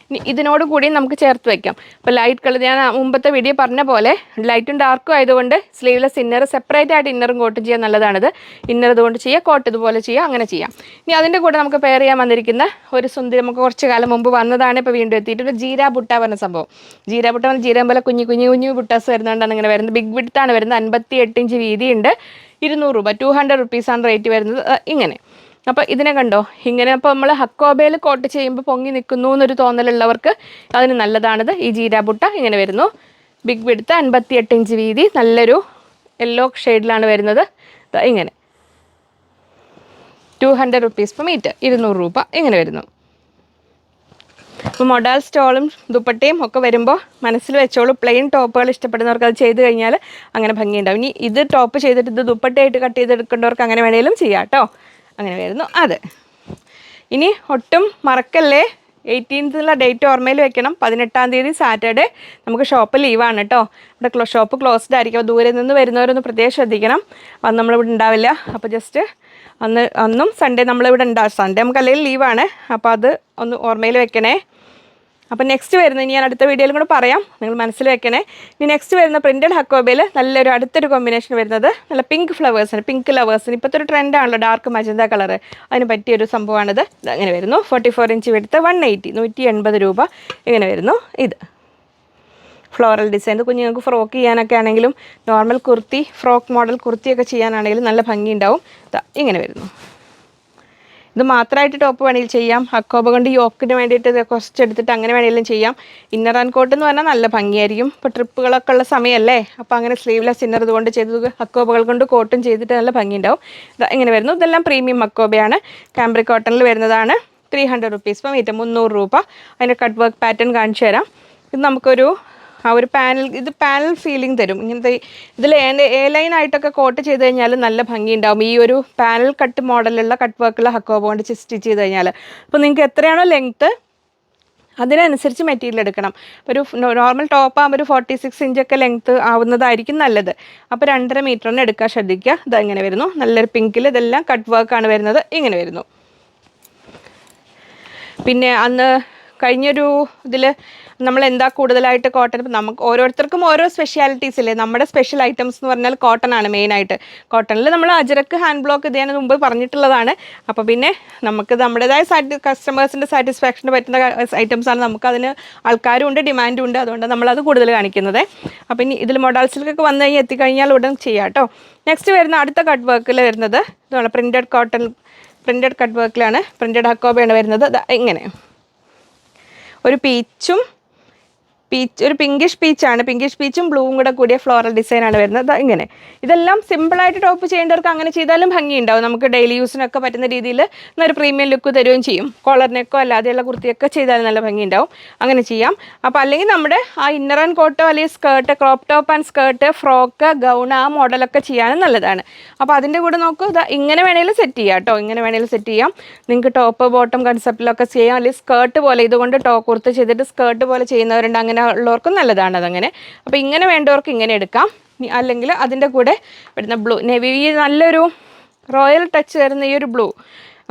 ഇനി ഇതിനോട് കൂടി നമുക്ക് ചേർത്ത് വയ്ക്കാം. ഇപ്പോൾ ലൈറ്റ് കളർ ഞാൻ മുമ്പത്തെ വീഡിയോ പറഞ്ഞ പോലെ ലൈറ്റും ഡാർക്കും ആയതുകൊണ്ട് സ്ലീവ്ലെസ് ഇന്നർ സെപ്പറേറ്റ് ആയിട്ട് ഇന്നറും കോട്ടും ചെയ്യാൻ നല്ലതാണിത്. ഇന്നർ ഇതുകൊണ്ട് ചെയ്യുക, കോട്ട് ഇതുപോലെ ചെയ്യുക, അങ്ങനെ ചെയ്യാം. ഇനി അതിൻ്റെ കൂടെ നമുക്ക് പെയർ ചെയ്യാൻ വന്നിരിക്കുന്ന ഒരു സുന്ദരി, നമുക്ക് കുറച്ച് കാലം മുമ്പ് വന്നതാണ്, ഇപ്പോൾ വീണ്ടും എത്തിയിട്ട് ഒരു ജീര ബുട്ട പറഞ്ഞ സംഭവം. ജീര ബുട്ട പറഞ്ഞാൽ ജീരം പോലെ കുഞ്ഞു ബുട്ടാസ് വരുന്നതുകൊണ്ടാണ് ഇങ്ങനെ വരുന്നത്. ബിഗ് വിഡ്ത്താണ് വരുന്നത്. 58 ഇഞ്ച് വീതിയുണ്ട്. 200 രൂപ, 200 rupees ആണ് റേറ്റ് വരുന്നത്. ഇങ്ങനെ. അപ്പോൾ ഇതിനെ കണ്ടോ ഇങ്ങനെ. അപ്പോൾ നമ്മൾ ഹക്കോബയിൽ കോട്ട് ചെയ്യുമ്പോൾ പൊങ്ങി നിൽക്കുന്നു എന്നൊരു തോന്നലുള്ളവർക്ക് അതിന് നല്ലതാണിത്. ഈ ജീരാബുട്ട ഇങ്ങനെ വരുന്നു. ബിഗ് വിഡ്ത്ത്, 58 ഇഞ്ച് വീതി, നല്ലൊരു യെല്ലോ ഷെയ്ഡിലാണ് വരുന്നത്. ഇങ്ങനെ 200 rupees per meter, 200 രൂപ ഇങ്ങനെ വരുന്നു. അപ്പോൾ മൊഡാൽ സ്റ്റോളും ദുപ്പട്ടയും ഒക്കെ വരുമ്പോൾ മനസ്സിൽ വെച്ചോളൂ. പ്ലെയിൻ ടോപ്പുകൾ ഇഷ്ടപ്പെടുന്നവർക്ക് അത് ചെയ്ത് കഴിഞ്ഞാൽ അങ്ങനെ ഭംഗിയുണ്ടാവും. ഇനി ഇത് ടോപ്പ് ചെയ്തിട്ട് ഇത് ദുപ്പട്ടയായിട്ട് കട്ട് ചെയ്തെടുക്കേണ്ടവർക്ക് അങ്ങനെ വേണമെങ്കിലും ചെയ്യാം കേട്ടോ. അങ്ങനെ വരുന്നു. അത് ഇനി ഒട്ടും മറക്കല്ലേ, 18th ഡേറ്റ് ഓർമ്മയിൽ വെക്കണം. 18-ാം തീയതി സാറ്റർഡേ നമുക്ക് ഷോപ്പ് ലീവാണ് കേട്ടോ. ഇവിടെ ഷോപ്പ് ക്ലോസ്ഡ് ആയിരിക്കും. ദൂരെ നിന്ന് വരുന്നവരൊന്ന് പ്രത്യേകം ശ്രദ്ധിക്കണം. അന്ന് നമ്മളിവിടെ ഉണ്ടാവില്ല. അപ്പോൾ ജസ്റ്റ് അന്നും സൺഡേ നമ്മളിവിടെ ഉണ്ടാവും. സൺഡേ നമുക്ക് അല്ലെങ്കിൽ ലീവാണ്. അപ്പോൾ അത് ഒന്ന് ഓർമ്മയിൽ വെക്കണേ. അപ്പോൾ നെക്സ്റ്റ് വരുന്നത് ഇനി ഞാൻ അടുത്ത വീഡിയോയിലും കൂടെ പറയാം, നിങ്ങൾ മനസ്സിൽ വെക്കണേ. ഇനി നെക്സ്റ്റ് വരുന്ന പ്രിൻറ്റഡ് ഹക്കോബയിൽ നല്ലൊരു അടുത്തൊരു കോമ്പിനേഷൻ വരുന്നത് നല്ല പിങ്ക് ഫ്ലവേഴ്സിന്, പിങ്ക് ലവേഴ്സിന് ഇപ്പോഴത്തെ ഒരു ട്രെൻഡാണല്ലോ ഡാർക്ക് മജന്ത കളറ്, അതിന് പറ്റിയൊരു സംഭവമാണിത്. ഇങ്ങനെ വരുന്നു. 44 ഇഞ്ച് എടുത്ത് 180, 180 രൂപ ഇങ്ങനെ വരുന്നു. ഇത് ഫ്ലോറൽ ഡിസൈൻ കുഞ്ഞുങ്ങൾക്ക് ഫ്രോക്ക് ചെയ്യാനൊക്കെ ആണെങ്കിലും നോർമൽ കുർത്തി, ഫ്രോക്ക് മോഡൽ കുർത്തിയൊക്കെ ചെയ്യാനാണെങ്കിലും നല്ല ഭംഗിയുണ്ടാവും. ഇങ്ങനെ വരുന്നു. ഇത് മാത്രമായിട്ട് ടോപ്പ് വേണമെങ്കിൽ ചെയ്യാം. ഹക്കോബ കൊണ്ട് യോക്കിന് വേണ്ടിയിട്ട് കുറച്ച് എടുത്തിട്ട് അങ്ങനെ വേണമെങ്കിലും ചെയ്യാം. ഇന്നർ ആൻഡ് കോട്ട് എന്ന് പറഞ്ഞാൽ നല്ല ഭംഗിയായിരിക്കും. ഇപ്പോൾ ട്രിപ്പുകളൊക്കെ ഉള്ള സമയമല്ലേ, അപ്പോൾ അങ്ങനെ സ്ലീവ്ലെസ് ഇന്നർ ഇതുകൊണ്ട് ചെയ്തത് ഹക്കോബകൾ കൊണ്ട് കോട്ടും ചെയ്തിട്ട് നല്ല ഭംഗിയുണ്ടാവും. ഇങ്ങനെ വരുന്നു. ഇതെല്ലാം പ്രീമിയം ഹക്കോബയാണ്. കാംബ്രിക് കോട്ടണിൽ വരുന്നതാണ്. 300 rupees per meter, 300 രൂപ. അതിൻ്റെ കട്ട് വർക്ക് പാറ്റേൺ കാണിച്ചു തരാം. ഇത് നമുക്കൊരു ഒരു പാനൽ ഫീലിംഗ് തരും. ഇങ്ങനത്തെ ഇതിൽ എ ലൈൻ ആയിട്ടൊക്കെ കോട്ട് ചെയ്ത് കഴിഞ്ഞാൽ നല്ല ഭംഗിയുണ്ടാവും. ഈ ഒരു പാനൽ കട്ട് മോഡലുള്ള കട്ട് വർക്കുള്ള ഹക്കോബ കൊണ്ട് സ്റ്റിച്ച് ചെയ്ത് കഴിഞ്ഞാൽ. അപ്പോൾ നിങ്ങൾക്ക് എത്രയാണോ ലെങ്ത്ത് അതിനനുസരിച്ച് മെറ്റീരിയൽ എടുക്കണം. ഒരു നോർമൽ ടോപ്പ് ആകുമ്പോൾ ഒരു 46 ഇഞ്ചൊക്കെ ലെങ്ത്ത് ആവുന്നതായിരിക്കും നല്ലത്. അപ്പോൾ 2.5 മീറ്ററിന് എടുക്കാൻ ശ്രദ്ധിക്കുക. ഇതെങ്ങനെ വരുന്നു. നല്ലൊരു പിങ്കിൽ. ഇതെല്ലാം കട്ട് വർക്കാണ് വരുന്നത്. ഇങ്ങനെ വരുന്നു. പിന്നെ അന്ന് കഴിഞ്ഞൊരു ഇതിൽ നമ്മൾ എന്താ കൂടുതലായിട്ട് കോട്ടൺ, നമുക്ക് ഓരോരുത്തർക്കും ഓരോ സ്പെഷ്യാലിറ്റീസ് ഇല്ലേ. നമ്മുടെ സ്പെഷ്യൽ ഐറ്റംസ് എന്ന് പറഞ്ഞാൽ കോട്ടൺ ആണ് മെയിനായിട്ട്. കോട്ടണിൽ നമ്മൾ അജരക്ക് ഹാൻഡ് ബ്ലോക്ക് ഇത് ഞാൻ മുമ്പ് പറഞ്ഞിട്ടുള്ളതാണ്. അപ്പോൾ പിന്നെ നമുക്ക് നമ്മുടേതായ കസ്റ്റമേഴ്സിൻ്റെ സാറ്റിസ്ഫാക്ഷന് പറ്റുന്ന ഐറ്റംസാണ്. നമുക്കതിന് ആൾക്കാരും ഉണ്ട്, ഡിമാൻഡും ഉണ്ട്. അതുകൊണ്ട് നമ്മളത് കൂടുതൽ കാണിക്കുന്നത്. അപ്പോൾ ഇനി ഇതിൽ മോഡൽ സിൽക്കൊക്കെ വന്നു കഴിഞ്ഞാൽ എത്തിക്കഴിഞ്ഞാൽ ഉടൻ ചെയ്യാം കേട്ടോ. നെക്സ്റ്റ് വരുന്ന അടുത്ത കട്ട് വർക്കിൽ വരുന്നത് ഇതാണ്, പ്രിൻറ്റഡ് കോട്ടൺ, പ്രിൻറ്റഡ് കട്ട് വർക്കിലാണ്. പ്രിൻറ്റഡ് ഹക്കോബയാണ് വരുന്നത്. ഇങ്ങനെ ഒരു ഒരു പിങ്കിഷ് പീച്ചാണ്. പിങ്കിഷ് പീച്ചും ബ്ലൂവും കൂടെ കൂടിയ ഫ്ലോറൽ ഡിസൈനാണ് വരുന്നത്. ഇങ്ങനെ ഇതെല്ലാം സിമ്പിളായിട്ട് ടോപ്പ് ചെയ്യേണ്ടവർക്ക് അങ്ങനെ ചെയ്താലും ഭംഗിയുണ്ടാവും. നമുക്ക് ഡെയിലി യൂസിനൊക്കെ പറ്റുന്ന രീതിയിൽ ഒരു പ്രീമിയം ലുക്ക് തരുകയും ചെയ്യും. കോളറിനൊക്കെ അല്ലാതെയുള്ള കുർത്തിയൊക്കെ ചെയ്താലും നല്ല ഭംഗിയുണ്ടാവും. അങ്ങനെ ചെയ്യാം. അപ്പോൾ അല്ലെങ്കിൽ നമ്മുടെ ആ ഇന്നർ ആൻഡ് കോട്ടോ അല്ലെങ്കിൽ skirt, crop top and skirt, frock, gown, ആ മോഡലൊക്കെ ചെയ്യാനും നല്ലതാണ്. അപ്പോൾ അതിൻ്റെ കൂടെ നോക്കൂ, ഇങ്ങനെ വേണമെങ്കിലും സെറ്റ് ചെയ്യാം കേട്ടോ. ഇങ്ങനെ വേണമെങ്കിലും സെറ്റ് ചെയ്യാം. നിങ്ങൾക്ക് ടോപ്പ് ബോട്ടം കൺസെപ്റ്റിലൊക്കെ ചെയ്യാം. അല്ലെങ്കിൽ സ്കേർട്ട് പോലെ ഇതുകൊണ്ട് കുർത്ത ചെയ്തിട്ട് സ്കേർട്ട് പോലെ ചെയ്യുന്നവരുണ്ട്. അങ്ങനെ ഉള്ളവർക്കും നല്ലതാണ് അതങ്ങനെ. അപ്പോൾ ഇങ്ങനെ വേണ്ടവർക്ക് ഇങ്ങനെ എടുക്കാം. അല്ലെങ്കിൽ അതിൻ്റെ കൂടെ വരുന്ന ബ്ലൂ, നേവി, നല്ലൊരു റോയൽ ടച്ച് വരുന്ന ഈ ഒരു ബ്ലൂ,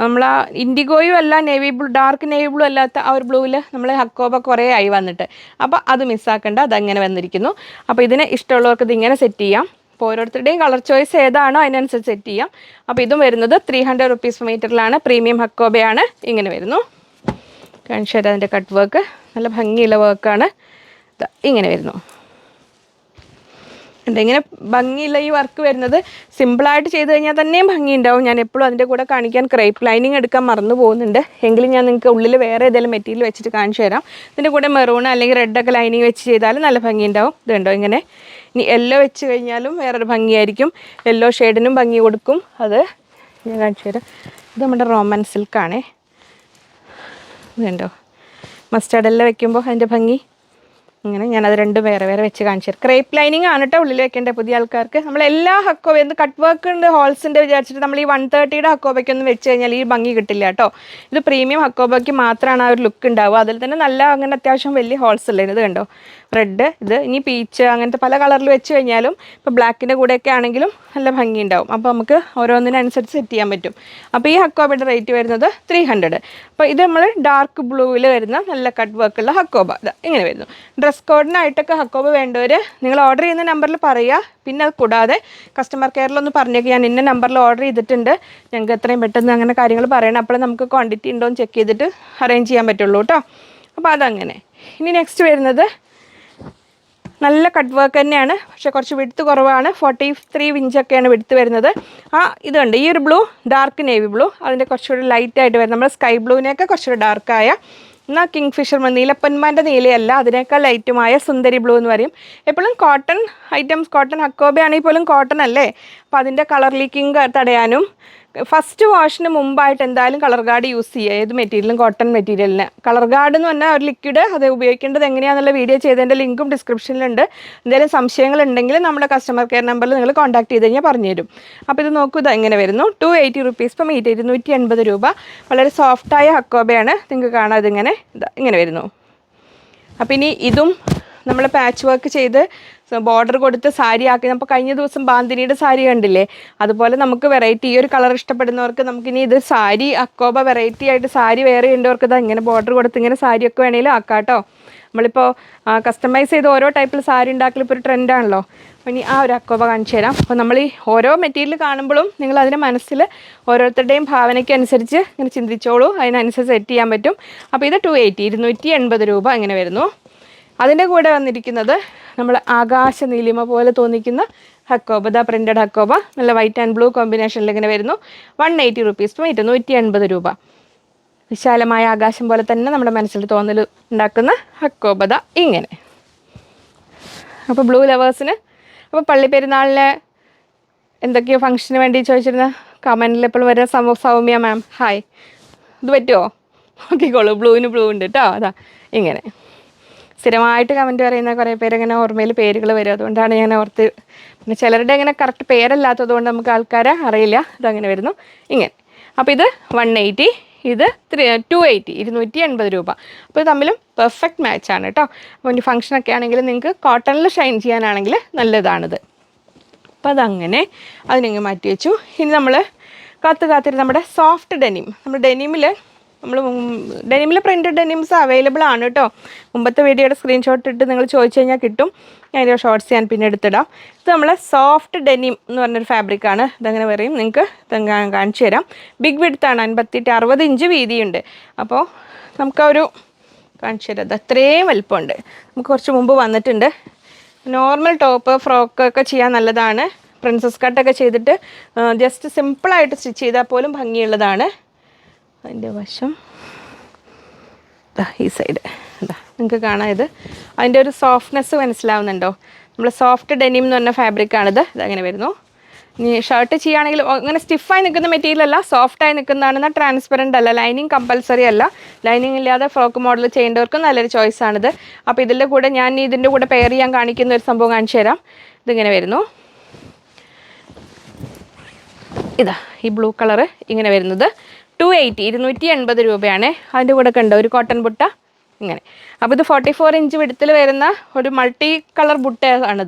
നമ്മൾ ആ ഇൻഡിഗോയും അല്ല, navy blue, dark navy blue അല്ലാത്ത ആ ഒരു ബ്ലൂവിൽ നമ്മൾ ഹക്കോബ കുറേ ആയി വന്നിട്ട്. അപ്പോൾ അത് മിസ്സാക്കേണ്ട, അതങ്ങനെ വന്നിരിക്കുന്നു. അപ്പോൾ ഇതിന് ഇഷ്ടമുള്ളവർക്ക് ഇതിങ്ങനെ സെറ്റ് ചെയ്യാം. അപ്പോൾ ഓരോരുത്തരുടെയും കളർ ചോയ്സ് ഏതാണോ അതിനനുസരിച്ച് സെറ്റ് ചെയ്യാം. അപ്പോൾ ഇതും വരുന്നത് 300 റുപ്പീസ് മീറ്ററിലാണ്. പ്രീമിയം ഹക്കോബയാണ്. ഇങ്ങനെ വരുന്നു. കാണിച്ചു തരാം. അതിൻ്റെ കട്ട് വർക്ക് നല്ല ഭംഗിയുള്ള വർക്കാണ്. ഇങ്ങനെ വരുന്നു. ഇങ്ങനെ ഭംഗിയുള്ള ഈ വർക്ക് വരുന്നത് സിമ്പിളായിട്ട് ചെയ്ത് കഴിഞ്ഞാൽ തന്നെയും ഭംഗിയുണ്ടാവും. ഞാൻ എപ്പോഴും അതിൻ്റെ കൂടെ കാണിക്കാൻ ക്രേപ്പ് ലൈനിങ് എടുക്കാൻ മറന്നു പോകുന്നുണ്ട്. എങ്കിലും ഞാൻ നിങ്ങൾക്ക് ഉള്ളിൽ വേറെ ഏതെങ്കിലും മെറ്റീരിയൽ വെച്ചിട്ട് കാണിച്ചു തരാം. ഇതിൻ്റെ കൂടെ മെറൂൺ അല്ലെങ്കിൽ റെഡൊക്കെ ലൈനിങ് വെച്ച് ചെയ്താലും നല്ല ഭംഗിയുണ്ടാവും. ഇതുണ്ടോ ഇങ്ങനെ. ഇനി യെല്ലോ വെച്ച് കഴിഞ്ഞാലും വേറൊരു ഭംഗിയായിരിക്കും. യെല്ലോ ഷെയ്ഡിനും ഭംഗി കൊടുക്കും. അത് ഞാൻ കാണിച്ചു തരാം. ഇത് നമ്മുടെ റോമൻ സിൽക്കാണേ. ഇതുണ്ടോ മസ്റ്റാർഡെല്ലാം വെക്കുമ്പോൾ അതിൻ്റെ ഭംഗി. അങ്ങനെ ഞാനത് രണ്ടും വേറെ വേറെ വെച്ച് കാണിച്ചു തരാം. ക്രേപ്പ് ലൈനിങ് ആണ് കേട്ടോ ഉള്ളിൽ വെക്കേണ്ടത് പുതിയ ആൾക്കാർക്ക്. നമ്മളെല്ലാ ഹക്കോബ എന്ത് കട്ട് വർക്ക് ഉണ്ട് ഹോൾസിൻ്റെ വിചാരിച്ചിട്ട് നമ്മൾ ഈ 130യുടെ ഹക്കോബയ്ക്കൊന്നും വെച്ച് കഴിഞ്ഞാൽ ഈ ഭംഗി കിട്ടില്ല കേട്ടോ. ഇത് പ്രീമിയം ഹക്കോബയ്ക്ക് മാത്രമാണ് ആ ഒരു ലുക്ക് ഉണ്ടാവുക. അതിൽ തന്നെ നല്ല അങ്ങനെ അത്യാവശ്യം വലിയ ഹോൾസ് ഉള്ളത്. ഇത് കണ്ടോ റെഡ്, ഇത് ഇനി പീച്ച്, അങ്ങനത്തെ പല കളറിൽ വെച്ച് കഴിഞ്ഞാലും ഇപ്പോൾ ബ്ലാക്കിൻ്റെ കൂടെയൊക്കെ ആണെങ്കിലും നല്ല ഭംഗി ഉണ്ടാവും. അപ്പോൾ നമുക്ക് ഓരോന്നിനനുസരിച്ച് സെറ്റ് ചെയ്യാൻ പറ്റും. അപ്പോൾ ഈ ഹക്കോബയുടെ റേറ്റ് വരുന്നത് 300. അപ്പോൾ ഇത് നമ്മൾ ഡാർക്ക് ബ്ലൂവിൽ വരുന്ന നല്ല കട്ട് വർക്കുള്ള ഹക്കോബ. ഇങ്ങനെ വരുന്നു. ഡ്രസ് കോഡിനായിട്ടൊക്കെ ഹക്കോബ വേണ്ടവർ നിങ്ങൾ ഓർഡർ ചെയ്യുന്ന നമ്പറിൽ പറയുക. പിന്നെ അത് കൂടാതെ കസ്റ്റമർ കെയറിലൊന്ന് പറഞ്ഞേക്ക്, ഞാൻ ഇന്ന നമ്പറിൽ ഓർഡർ ചെയ്തിട്ടുണ്ട്, ഞങ്ങൾക്ക് എത്രയും പെട്ടെന്ന് അങ്ങനെ കാര്യങ്ങൾ പറയണം. അപ്പോൾ നമുക്ക് ക്വാണ്ടിറ്റി ഉണ്ടോ എന്ന് ചെക്ക് ചെയ്തിട്ട് അറേഞ്ച് ചെയ്യാൻ പറ്റുള്ളൂ കേട്ടോ. അപ്പോൾ അതങ്ങനെ. ഇനി നെക്സ്റ്റ് വരുന്നത് നല്ല കട്ട് വർക്ക് തന്നെയാണ്. പക്ഷേ കുറച്ച് വിഡ്ത്ത് കുറവാണ്. 43 ഇഞ്ചൊക്കെയാണ് വിഡ്ത്ത് വരുന്നത്. ഇതുണ്ട് ഈ ഒരു ബ്ലൂ, ഡാർക്ക് നേവി ബ്ലൂ, അതിൻ്റെ കുറച്ചുകൂടി ലൈറ്റായിട്ട് വരും. നമ്മൾ സ്കൈ ബ്ലൂവിനെയൊക്കെ കുറച്ചുകൂടി ഡാർക്കായ, എന്നാൽ കിങ് ഫിഷർ നീലപ്പന്മാൻ്റെ നീലയല്ല, അതിനേക്കാൾ ലൈറ്റുമായ സുന്ദരി ബ്ലൂ എന്ന് പറയും. എപ്പോഴും കോട്ടൺ ഐറ്റംസ്, കോട്ടൺ ഹക്കോബയാണെങ്കിൽ പോലും കോട്ടൺ അല്ലേ. അപ്പോൾ അതിൻ്റെ കളർ ലീക്കിങ് തടയാനും ഫസ്റ്റ് വാഷിന് മുമ്പായിട്ട് എന്തായാലും കളർ ഗാർഡ് യൂസ് ചെയ്യുക. ഏത് മെറ്റീരിയലും കോട്ടൺ മെറ്റീരിയലിന് കളർ ഗാർഡ് എന്ന് പറഞ്ഞാൽ ഒരു ലിക്വിഡ്, അത് ഉപയോഗിക്കേണ്ടത് എങ്ങനെയാണെന്നുള്ള വീഡിയോ ചെയ്തതിൻ്റെ ലിങ്കും ഡിസ്ക്രിപ്ഷനിലുണ്ട്. എന്തെങ്കിലും സംശയങ്ങളുണ്ടെങ്കിൽ നമ്മുടെ കസ്റ്റമർ കെയർ നമ്പറിൽ നിങ്ങൾ കോൺടാക്ട് ചെയ്ത് കഴിഞ്ഞാൽ പറഞ്ഞുതരും. അപ്പോൾ ഇത് നോക്കൂ, ഇത് എങ്ങനെ വരുന്നു. 280 റുപ്പീസ് പെർ മീറ്റർ, 280 രൂപ. വളരെ സോഫ്റ്റായ ഹക്കോബയാണ്. നിങ്ങൾക്ക് കാണാം ഇതിങ്ങനെ ഇങ്ങനെ വരുന്നു. അപ്പോൾ ഇനി ഇതും നമ്മൾ പാച്ച് വർക്ക് ചെയ്ത് ബോർഡർ കൊടുത്ത് സാരി ആക്കി. അപ്പോൾ കഴിഞ്ഞ ദിവസം ബാന്തിനിയുടെ സാരി കണ്ടില്ലേ, അതുപോലെ നമുക്ക് വെറൈറ്റി, ഈ ഒരു കളർ ഇഷ്ടപ്പെടുന്നവർക്ക് നമുക്കിനി ഇത് സാരി ഹക്കോബ വെറൈറ്റി ആയിട്ട് സാരി വേറെ ചെയ്യേണ്ടവർക്ക് ഇത് ഇങ്ങനെ ബോർഡർ കൊടുത്ത് ഇങ്ങനെ സാരിയൊക്കെ വേണമെങ്കിലും ആക്കാം കേട്ടോ. നമ്മളിപ്പോൾ കസ്റ്റമൈസ് ചെയ്ത് ഓരോ ടൈപ്പിൽ സാരി ഉണ്ടാക്കൽ ഇപ്പോൾ ഒരു ട്രെൻഡാണല്ലോ. അപ്പോൾ ഇനി ആ ഒരു ഹക്കോബ കാണിച്ചു തരാം. അപ്പോൾ നമ്മൾ ഈ ഓരോ മെറ്റീരിയൽ കാണുമ്പോഴും നിങ്ങൾ അതിൻ്റെ മനസ്സിൽ ഓരോരുത്തരുടെയും ഭാവനയ്ക്ക് അനുസരിച്ച് ഇങ്ങനെ ചിന്തിച്ചോളൂ, അതിനനുസരിച്ച് സെറ്റ് ചെയ്യാൻ പറ്റും. അപ്പോൾ ഇത് 280 രൂപ ഇങ്ങനെ വരുന്നു. അതിൻ്റെ കൂടെ വന്നിരിക്കുന്നത് നമ്മൾ ആകാശ നീലിമ പോലെ തോന്നിക്കുന്ന ഹക്കോബ, പ്രിൻറ്റഡ് ഹക്കോബ, നല്ല വൈറ്റ് ആൻഡ് ബ്ലൂ കോമ്പിനേഷനിൽ ഇങ്ങനെ വരുന്നു. 180 റുപ്പീസ് പെർ മീറ്റർ, 180 രൂപ. വിശാലമായ ആകാശം പോലെ തന്നെ നമ്മുടെ മനസ്സിൽ തോന്നൽ ഉണ്ടാക്കുന്ന ഹക്കോബ ഇങ്ങനെ. അപ്പോൾ ബ്ലൂ ലവേഴ്സിന്, അപ്പോൾ പള്ളിപ്പെരുന്നാളിന് എന്തൊക്കെയോ ഫംഗ്ഷന് വേണ്ടി ചോദിച്ചിരുന്ന കമൻറ്റിൽ എപ്പോഴും വരെ സൗമ്യ മാം ഹായ്, ഇത് പറ്റുമോ നോക്കിക്കോളൂ, ബ്ലൂവിന് ബ്ലൂ ഉണ്ട് കേട്ടോ. ഇങ്ങനെ സ്ഥിരമായിട്ട് കമൻറ്റ് പറയുന്ന കുറേ പേരങ്ങനെ ഓർമ്മയിൽ പേരുകൾ വരും. അതുകൊണ്ടാണ് ഞാൻ ഓർത്ത്. പിന്നെ ചിലരുടെ അങ്ങനെ കറക്റ്റ് പേരല്ലാത്തത് കൊണ്ട് നമുക്ക് ആൾക്കാരെ അറിയില്ല. ഇതങ്ങനെ വരുന്നു ഇങ്ങനെ. അപ്പോൾ ഇത് 180, ഇത് 280, 280 രൂപ. അപ്പോൾ ഇത് തമ്മിലും പെർഫെക്റ്റ് മാച്ചാണ് കേട്ടോ. അപ്പോൾ ഇനി ഫംഗ്ഷനൊക്കെ ആണെങ്കിൽ നിങ്ങൾക്ക് കോട്ടണിൽ ഷൈൻ ചെയ്യാനാണെങ്കിൽ നല്ലതാണിത്. അപ്പോൾ അതങ്ങനെ അതിനെങ്കിൽ മാറ്റി വെച്ചു. ഇനി നമ്മൾ കാത്തിരുന്ന് നമ്മുടെ സോഫ്റ്റ് ഡെനിം, നമ്മുടെ ഡെനിമിൽ നമ്മൾ ഡെനിമിൽ പ്രിൻറ്റഡ് ഡെനിംസ് അവൈലബിൾ ആണ് കേട്ടോ. മുമ്പത്തെ വീഡിയോയുടെ സ്ക്രീൻഷോട്ട് ഇട്ട് നിങ്ങൾ ചോദിച്ചു കഴിഞ്ഞാൽ കിട്ടും. അതിൻ്റെ ഷോർട്ട്സ് ഞാൻ പിന്നെ എടുത്തിടാം. ഇത് നമ്മളെ സോഫ്റ്റ് ഡെനിം എന്ന് പറഞ്ഞൊരു ഫാബ്രിക്കാണ്. ഇതങ്ങനെ പറയും, നിങ്ങൾക്ക് കാണിച്ചു തരാം. ബിഗ് വിഡ്ത്താണ്, 58-60 ഇഞ്ച് വീതിയുണ്ട്. അപ്പോൾ നമുക്കൊരു കാണിച്ചു തരാം. അത് അത്രയും വലിപ്പമുണ്ട്. നമുക്ക് കുറച്ച് മുമ്പ് വന്നിട്ടുണ്ട്. നോർമൽ ടോപ്പ് ഫ്രോക്കൊക്കെ ചെയ്യാൻ നല്ലതാണ്. പ്രിൻസസ് കട്ടൊക്കെ ചെയ്തിട്ട് ജസ്റ്റ് സിമ്പിളായിട്ട് സ്റ്റിച്ച് ചെയ്താൽ പോലും ഭംഗിയുള്ളതാണ്. അതിൻ്റെ വശം ഈ സൈഡ് നിങ്ങൾക്ക് കാണാം. ഇത് അതിൻ്റെ ഒരു സോഫ്റ്റ്നെസ് മനസ്സിലാവുന്നുണ്ടോ? നമ്മൾ സോഫ്റ്റ് ഡെനിം എന്ന് പറഞ്ഞ ഫാബ്രിക്കാണിത്. ഇതങ്ങനെ വരുന്നു. ഇനി ഷർട്ട് ചെയ്യുകയാണെങ്കിൽ അങ്ങനെ സ്റ്റിഫായി നിൽക്കുന്ന മെറ്റീരിയൽ അല്ല, സോഫ്റ്റായി നിൽക്കുന്നതാണെന്നാൽ ട്രാൻസ്പെറൻ്റ് അല്ല. ലൈനിങ് കമ്പൽസറി അല്ല. ലൈനിങ് ഇല്ലാതെ ഫ്രോക്ക് മോഡൽ ചെയ്യേണ്ടവർക്ക് നല്ലൊരു ചോയ്സാണിത്. അപ്പോൾ ഇതിൻ്റെ കൂടെ ഞാൻ ഇതിൻ്റെ കൂടെ പെയർ ചെയ്യാൻ കാണിക്കുന്ന ഒരു സംഭവം കാണിച്ചു തരാം. ഇതിങ്ങനെ വരുന്നു. ഇതാ ഈ ബ്ലൂ കളറ് ഇങ്ങനെ വരുന്നത് 280 രൂപയാണ്. അതിൻ്റെ കൂടെ കണ്ടോ ഒരു കോട്ടൺ ബുട്ട ഇങ്ങനെ. അപ്പോൾ ഇത് 44 ഇഞ്ച് വിടത്തിൽ വരുന്ന ഒരു മൾട്ടി കളർ ബുട്ടയാണ്.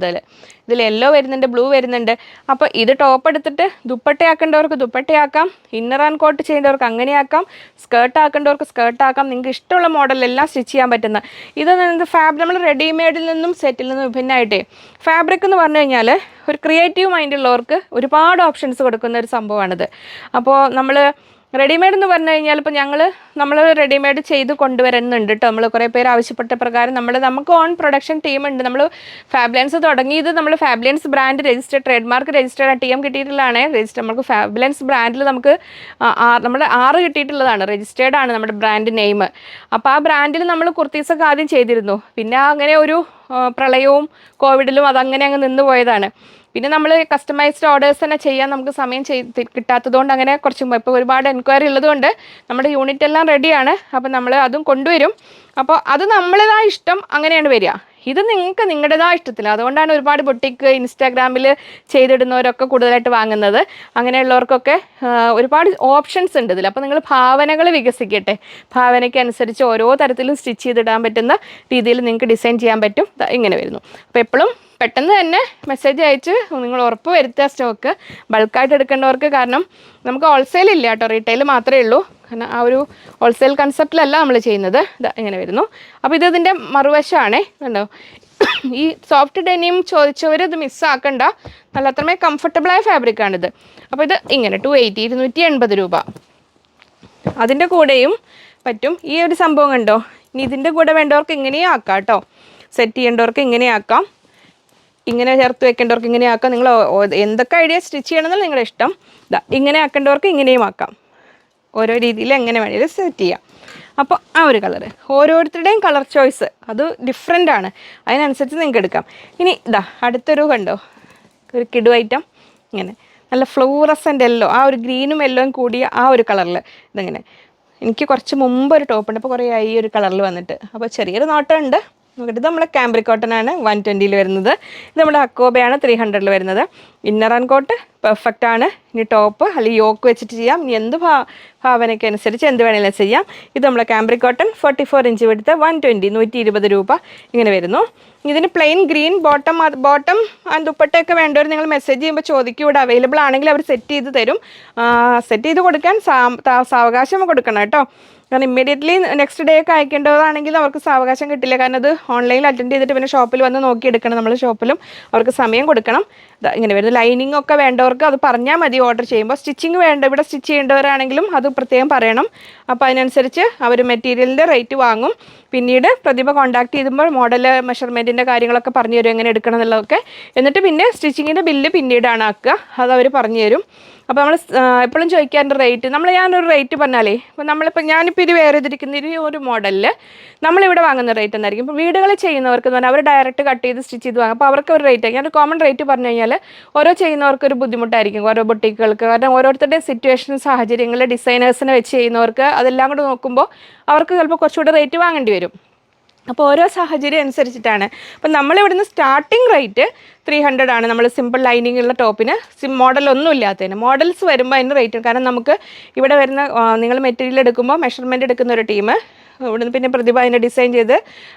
ഇതിൽ യെല്ലോ വരുന്നുണ്ട്, ബ്ലൂ വരുന്നുണ്ട്. അപ്പോൾ ഇത് ടോപ്പ് എടുത്തിട്ട് ദുപ്പട്ടയാക്കേണ്ടവർക്ക് ദുപ്പട്ടയാക്കാം, ഇന്നർ ആൻഡ് കോട്ട് ചെയ്യേണ്ടവർക്ക് അങ്ങനെയാക്കാം, സ്കേർട്ട് ആക്കേണ്ടവർക്ക് സ്കേർട്ടാക്കാം. നിങ്ങൾക്ക് ഇഷ്ടമുള്ള മോഡലെല്ലാം സ്റ്റിച്ച് ചെയ്യാൻ പറ്റുന്ന ഇത് നമ്മൾ റെഡിമെയ്ഡിൽ നിന്നും സെറ്റിൽ നിന്നും വിഭിന്നമായിട്ടേ ഫാബ്രിക് എന്ന് പറഞ്ഞു കഴിഞ്ഞാൽ ഒരു ക്രിയേറ്റീവ് മൈൻഡുള്ളവർക്ക് ഒരുപാട് ഓപ്ഷൻസ് കൊടുക്കുന്ന ഒരു സംഭവമാണിത്. അപ്പോൾ നമ്മൾ റെഡിമെയ്ഡ് എന്ന് പറഞ്ഞു കഴിഞ്ഞാൽ ഇപ്പോൾ നമ്മൾ റെഡിമെയ്ഡ് ചെയ്ത് കൊണ്ടുവരുന്നുണ്ട് കേട്ടോ. നമ്മൾ കുറേ പേര് ആവശ്യപ്പെട്ട പ്രകാരം നമുക്ക് ഓൺ പ്രൊഡക്ഷൻ ടീമുണ്ട്. നമ്മൾ ഫാബ്ലൻസ് തുടങ്ങിയത് നമ്മൾ Fablance brand registered trade mark registered TM കിട്ടിയിട്ടുള്ളതാണ്. നമുക്ക് ഫാബ്ലൻസ് ബ്രാൻഡിൽ നമ്മുടെ 6 കിട്ടിയിട്ടുള്ളതാണ്, രജിസ്റ്റേർഡ് ആണ് നമ്മുടെ ബ്രാൻഡ് നെയിം. അപ്പോൾ ആ ബ്രാൻഡിൽ നമ്മൾ കുർത്തീസൊക്കെ ആദ്യം ചെയ്തിരുന്നു. പിന്നെ അങ്ങനെ ഒരു പ്രളയവും കോവിഡിലും അതങ്ങനെ അങ്ങ് നിന്ന് പോയതാണ്. പിന്നെ നമ്മൾ കസ്റ്റമൈസ്ഡ് ഓർഡേഴ്സ് തന്നെ ചെയ്യാൻ നമുക്ക് സമയം കിട്ടാത്തതുകൊണ്ട് അങ്ങനെ കുറച്ച് ഇപ്പോൾ ഒരുപാട് എൻക്വയറി ഉള്ളതുകൊണ്ട് നമ്മുടെ യൂണിറ്റ് എല്ലാം റെഡിയാണ്. അപ്പോൾ നമ്മൾ അതും കൊണ്ടുവരും. അപ്പോൾ അത് നമ്മളേതായ ഇഷ്ടം അങ്ങനെയാണ് വരിക. ഇത് നിങ്ങൾക്ക് നിങ്ങളുടേതായ ഇഷ്ടത്തിൽ. അതുകൊണ്ടാണ് ഒരുപാട് ബൊട്ടിക്ക് ഇൻസ്റ്റാഗ്രാമിൽ ചെയ്തിടുന്നവരൊക്കെ കൂടുതലായിട്ട് വാങ്ങുന്നത്. അങ്ങനെയുള്ളവർക്കൊക്കെ ഒരുപാട് ഓപ്ഷൻസ് ഉണ്ട് ഇതിൽ. അപ്പോൾ നിങ്ങൾ ഭാവനകൾ വികസിക്കട്ടെ. ഭാവനയ്ക്ക് അനുസരിച്ച് ഓരോ തരത്തിലും സ്റ്റിച്ച് ചെയ്തിടാൻ പറ്റുന്ന രീതിയിൽ നിങ്ങൾക്ക് ഡിസൈൻ ചെയ്യാൻ പറ്റും. ഇങ്ങനെ വരുന്നു. അപ്പോൾ എപ്പോഴും പെട്ടെന്ന് തന്നെ മെസ്സേജ് അയച്ച് നിങ്ങൾ ഉറപ്പ് വരുത്തുക സ്റ്റോക്ക് ബൾക്കായിട്ട് എടുക്കേണ്ടവർക്ക്. കാരണം നമുക്ക് ഹോൾസെയിൽ ഇല്ല കേട്ടോ, റീറ്റെയിൽ മാത്രമേ ഉള്ളൂ. കാരണം ആ ഒരു ഹോൾസെയിൽ കൺസെപ്റ്റിലല്ല നമ്മൾ ചെയ്യുന്നത്. ഇങ്ങനെ വരുന്നു. അപ്പോൾ ഇതിൻ്റെ മറുവശമാണേ, കണ്ടോ. ഈ സോഫ്റ്റ് ഡെനിം ചോദിച്ചവർ ഇത് മിസ്സാക്കണ്ട. നല്ല അത്രമേ കംഫർട്ടബിളായ ഫാബ്രിക്കാണിത്. അപ്പോൾ ഇത് ഇങ്ങനെ 280 രൂപ. അതിൻ്റെ കൂടെയും പറ്റും ഈ ഒരു സംഭവം കണ്ടോ. ഇനി ഇതിൻ്റെ കൂടെ വേണ്ടവർക്ക് ഇങ്ങനെയും ആക്കാം കേട്ടോ. സെറ്റ് ചെയ്യേണ്ടവർക്ക് ഇങ്ങനെയാക്കാം, ഇങ്ങനെ ചേർത്ത് വെക്കേണ്ടവർക്ക് ഇങ്ങനെയാക്കാം. നിങ്ങൾ എന്തൊക്കെ ഐഡിയ സ്റ്റിച്ച് ചെയ്യണമെന്നുള്ള നിങ്ങളുടെ ഇഷ്ടം. ഇങ്ങനെ ആക്കേണ്ടവർക്ക് ഇങ്ങനെയും ആക്കാം. ഓരോ രീതിയിൽ എങ്ങനെ വേണമെങ്കിലും സെറ്റ് ചെയ്യാം. അപ്പോൾ ആ ഒരു കളറ് ഓരോരുത്തരുടെയും കളർ ചോയ്സ് അത് ഡിഫറെൻ്റ് ആണ്. അതിനനുസരിച്ച് നിങ്ങൾക്ക് എടുക്കാം. ഇനി അടുത്തൊരു കണ്ടോ ഒരു കിഡു ഐറ്റം ഇങ്ങനെ നല്ല ഫ്ലൂറസൻ്റ് യെല്ലോ, ആ ഒരു ഗ്രീനും യെല്ലോയും കൂടിയ ആ ഒരു കളറിൽ ഇതിങ്ങനെ. എനിക്ക് കുറച്ച് മുമ്പ് ഒരു ടോപ്പ് ഉണ്ട്, അപ്പോൾ കുറേ ആയി ഈ ഒരു കളറിൽ വന്നിട്ട്. അപ്പോൾ ചെറിയൊരു നോട്ടമുണ്ട്. ഇത് നമ്മളെ കാംബ്രിക് കോട്ടൺ ആണ് 120 വരുന്നത്. ഇത് നമ്മുടെ അക്കോബയാണ് 300 വരുന്നത്. ഇന്നർ ആൻഡ് കോട്ട് പെർഫെക്റ്റ് ആണ്. ഇനി ടോപ്പ് അല്ലെങ്കിൽ യോക്ക് വെച്ചിട്ട് ചെയ്യാം. ഇനി എന്ത് ഭാവനയ്ക്ക് അനുസരിച്ച് എന്ത് വേണമെങ്കിലും ചെയ്യാം. ഇത് നമ്മളെ കാംബ്രിക് കോട്ടൺ 44 ഇഞ്ച് എടുത്ത് 120 രൂപ ഇങ്ങനെ വരുന്നു. ഇതിന് പ്ലെയിൻ ഗ്രീൻ ബോട്ടം ആൻഡ് ദുപ്പട്ടയൊക്കെ വേണ്ടവർ നിങ്ങൾ മെസ്സേജ് ചെയ്യുമ്പോൾ ചോദിക്കും. ഇവിടെ അവൈലബിൾ ആണെങ്കിൽ അവർ സെറ്റ് ചെയ്ത് തരും. സെറ്റ് ചെയ്ത് കൊടുക്കാൻ സാവകാശം കൊടുക്കണം കേട്ടോ. കാരണം ഇമ്മീഡിയറ്റ്ലി നെക്സ്റ്റ് ഡേ ഒക്കെ അയക്കേണ്ടതാണെങ്കിൽ അവർക്ക് സാവകാശം കിട്ടില്ല. കാരണം അത് ഓൺലൈനിൽ അറ്റൻഡ് ചെയ്തിട്ട് പിന്നെ ഷോപ്പിൽ വന്ന് നോക്കിയെടുക്കണം. നമ്മൾ ഷോപ്പിലും അവർക്ക് സമയം കൊടുക്കണം. ഇങ്ങനെ വരുന്നത്. ലൈനിങ് ഒക്കെ വേണ്ടവർക്ക് അത് പറഞ്ഞാൽ മതി ഓർഡർ ചെയ്യുമ്പോൾ. സ്റ്റിച്ചിങ് ഇവിടെ സ്റ്റിച്ച് ചെയ്യേണ്ടവരാണെങ്കിലും അത് പ്രത്യേകം പറയണം. അപ്പോൾ അതിനനുസരിച്ച് അവർ മെറ്റീരിയലിൻ്റെ റേറ്റ് വാങ്ങും. പിന്നീട് പ്രതിഭ കോൺടാക്ട് ചെയ്യുമ്പോൾ മോഡൽ മെഷർമെൻറ്റിൻ്റെ കാര്യങ്ങളൊക്കെ പറഞ്ഞു തരും, എങ്ങനെ എടുക്കണം എന്നുള്ളതൊക്കെ. എന്നിട്ട് പിന്നെ സ്റ്റിച്ചിങ്ങിൻ്റെ ബില്ല് പിന്നീടാണ് ആക്കുക. അത് അവർ പറഞ്ഞു തരും. അപ്പോൾ നമ്മൾ എപ്പോഴും ചോദിക്കാറുണ്ട് റേറ്റ്. ഞാനൊരു റേറ്റ് പറഞ്ഞാലേ, ഇപ്പോൾ ഞാനിപ്പോൾ ഇത് വേറെ ചെയ്തിരിക്കുന്ന ഒരു മോഡലിൽ നമ്മളിവിടെ വാങ്ങുന്ന റേറ്റ് എന്തായിരിക്കും. ഇപ്പോൾ വീടുകളിൽ ചെയ്യുന്നവർക്ക് എന്ന് പറഞ്ഞാൽ അവർ ഡയറക്റ്റ് കട്ട് ചെയ്ത് സ്റ്റിച്ച് ചെയ്ത് വാങ്ങും. അപ്പോൾ അവർക്ക് ഒരു റേറ്റ്. ഞാനൊരു കോമൺ റേറ്റ് പറഞ്ഞു കഴിഞ്ഞാൽ ഓരോ ചെയ്യുന്നവർക്ക് ഒരു ബുദ്ധിമുട്ടായിരിക്കും, ഓരോ ബൊട്ടിക്കുകൾക്ക്. കാരണം ഓരോരുത്തരുടെയും സിറ്റുവേഷൻ, സാഹചര്യങ്ങൾ, ഡിസൈനേഴ്സിനെ വെച്ച് ചെയ്യുന്നവർക്ക് അതെല്ലാം കൂടെ നോക്കുമ്പോൾ അവർക്ക് ചിലപ്പോൾ കുറച്ചുകൂടെ റേറ്റ് വാങ്ങേണ്ടി വരും. അപ്പോൾ ഓരോ സാഹചര്യം അനുസരിച്ചിട്ടാണ്. അപ്പം നമ്മളിവിടുന്ന് സ്റ്റാർട്ടിങ് റേറ്റ് 300 ആണ്. നമ്മൾ സിമ്പിൾ ലൈനിങ് ഉള്ള ടോപ്പിന് മോഡലൊന്നും ഇല്ലാത്തതിന്. മോഡൽസ് വരുമ്പോൾ അതിൻ്റെ റേറ്റ്. കാരണം നമുക്ക് ഇവിടെ വരുന്ന നിങ്ങൾ മെറ്റീരിയൽ എടുക്കുമ്പോൾ മെഷർമെൻറ്റ് എടുക്കുന്ന ഒരു ടീം, ഇവിടുന്ന് പിന്നെ പ്രതിഭ അതിൻ്റെ ഡിസൈൻ ചെയ്ത്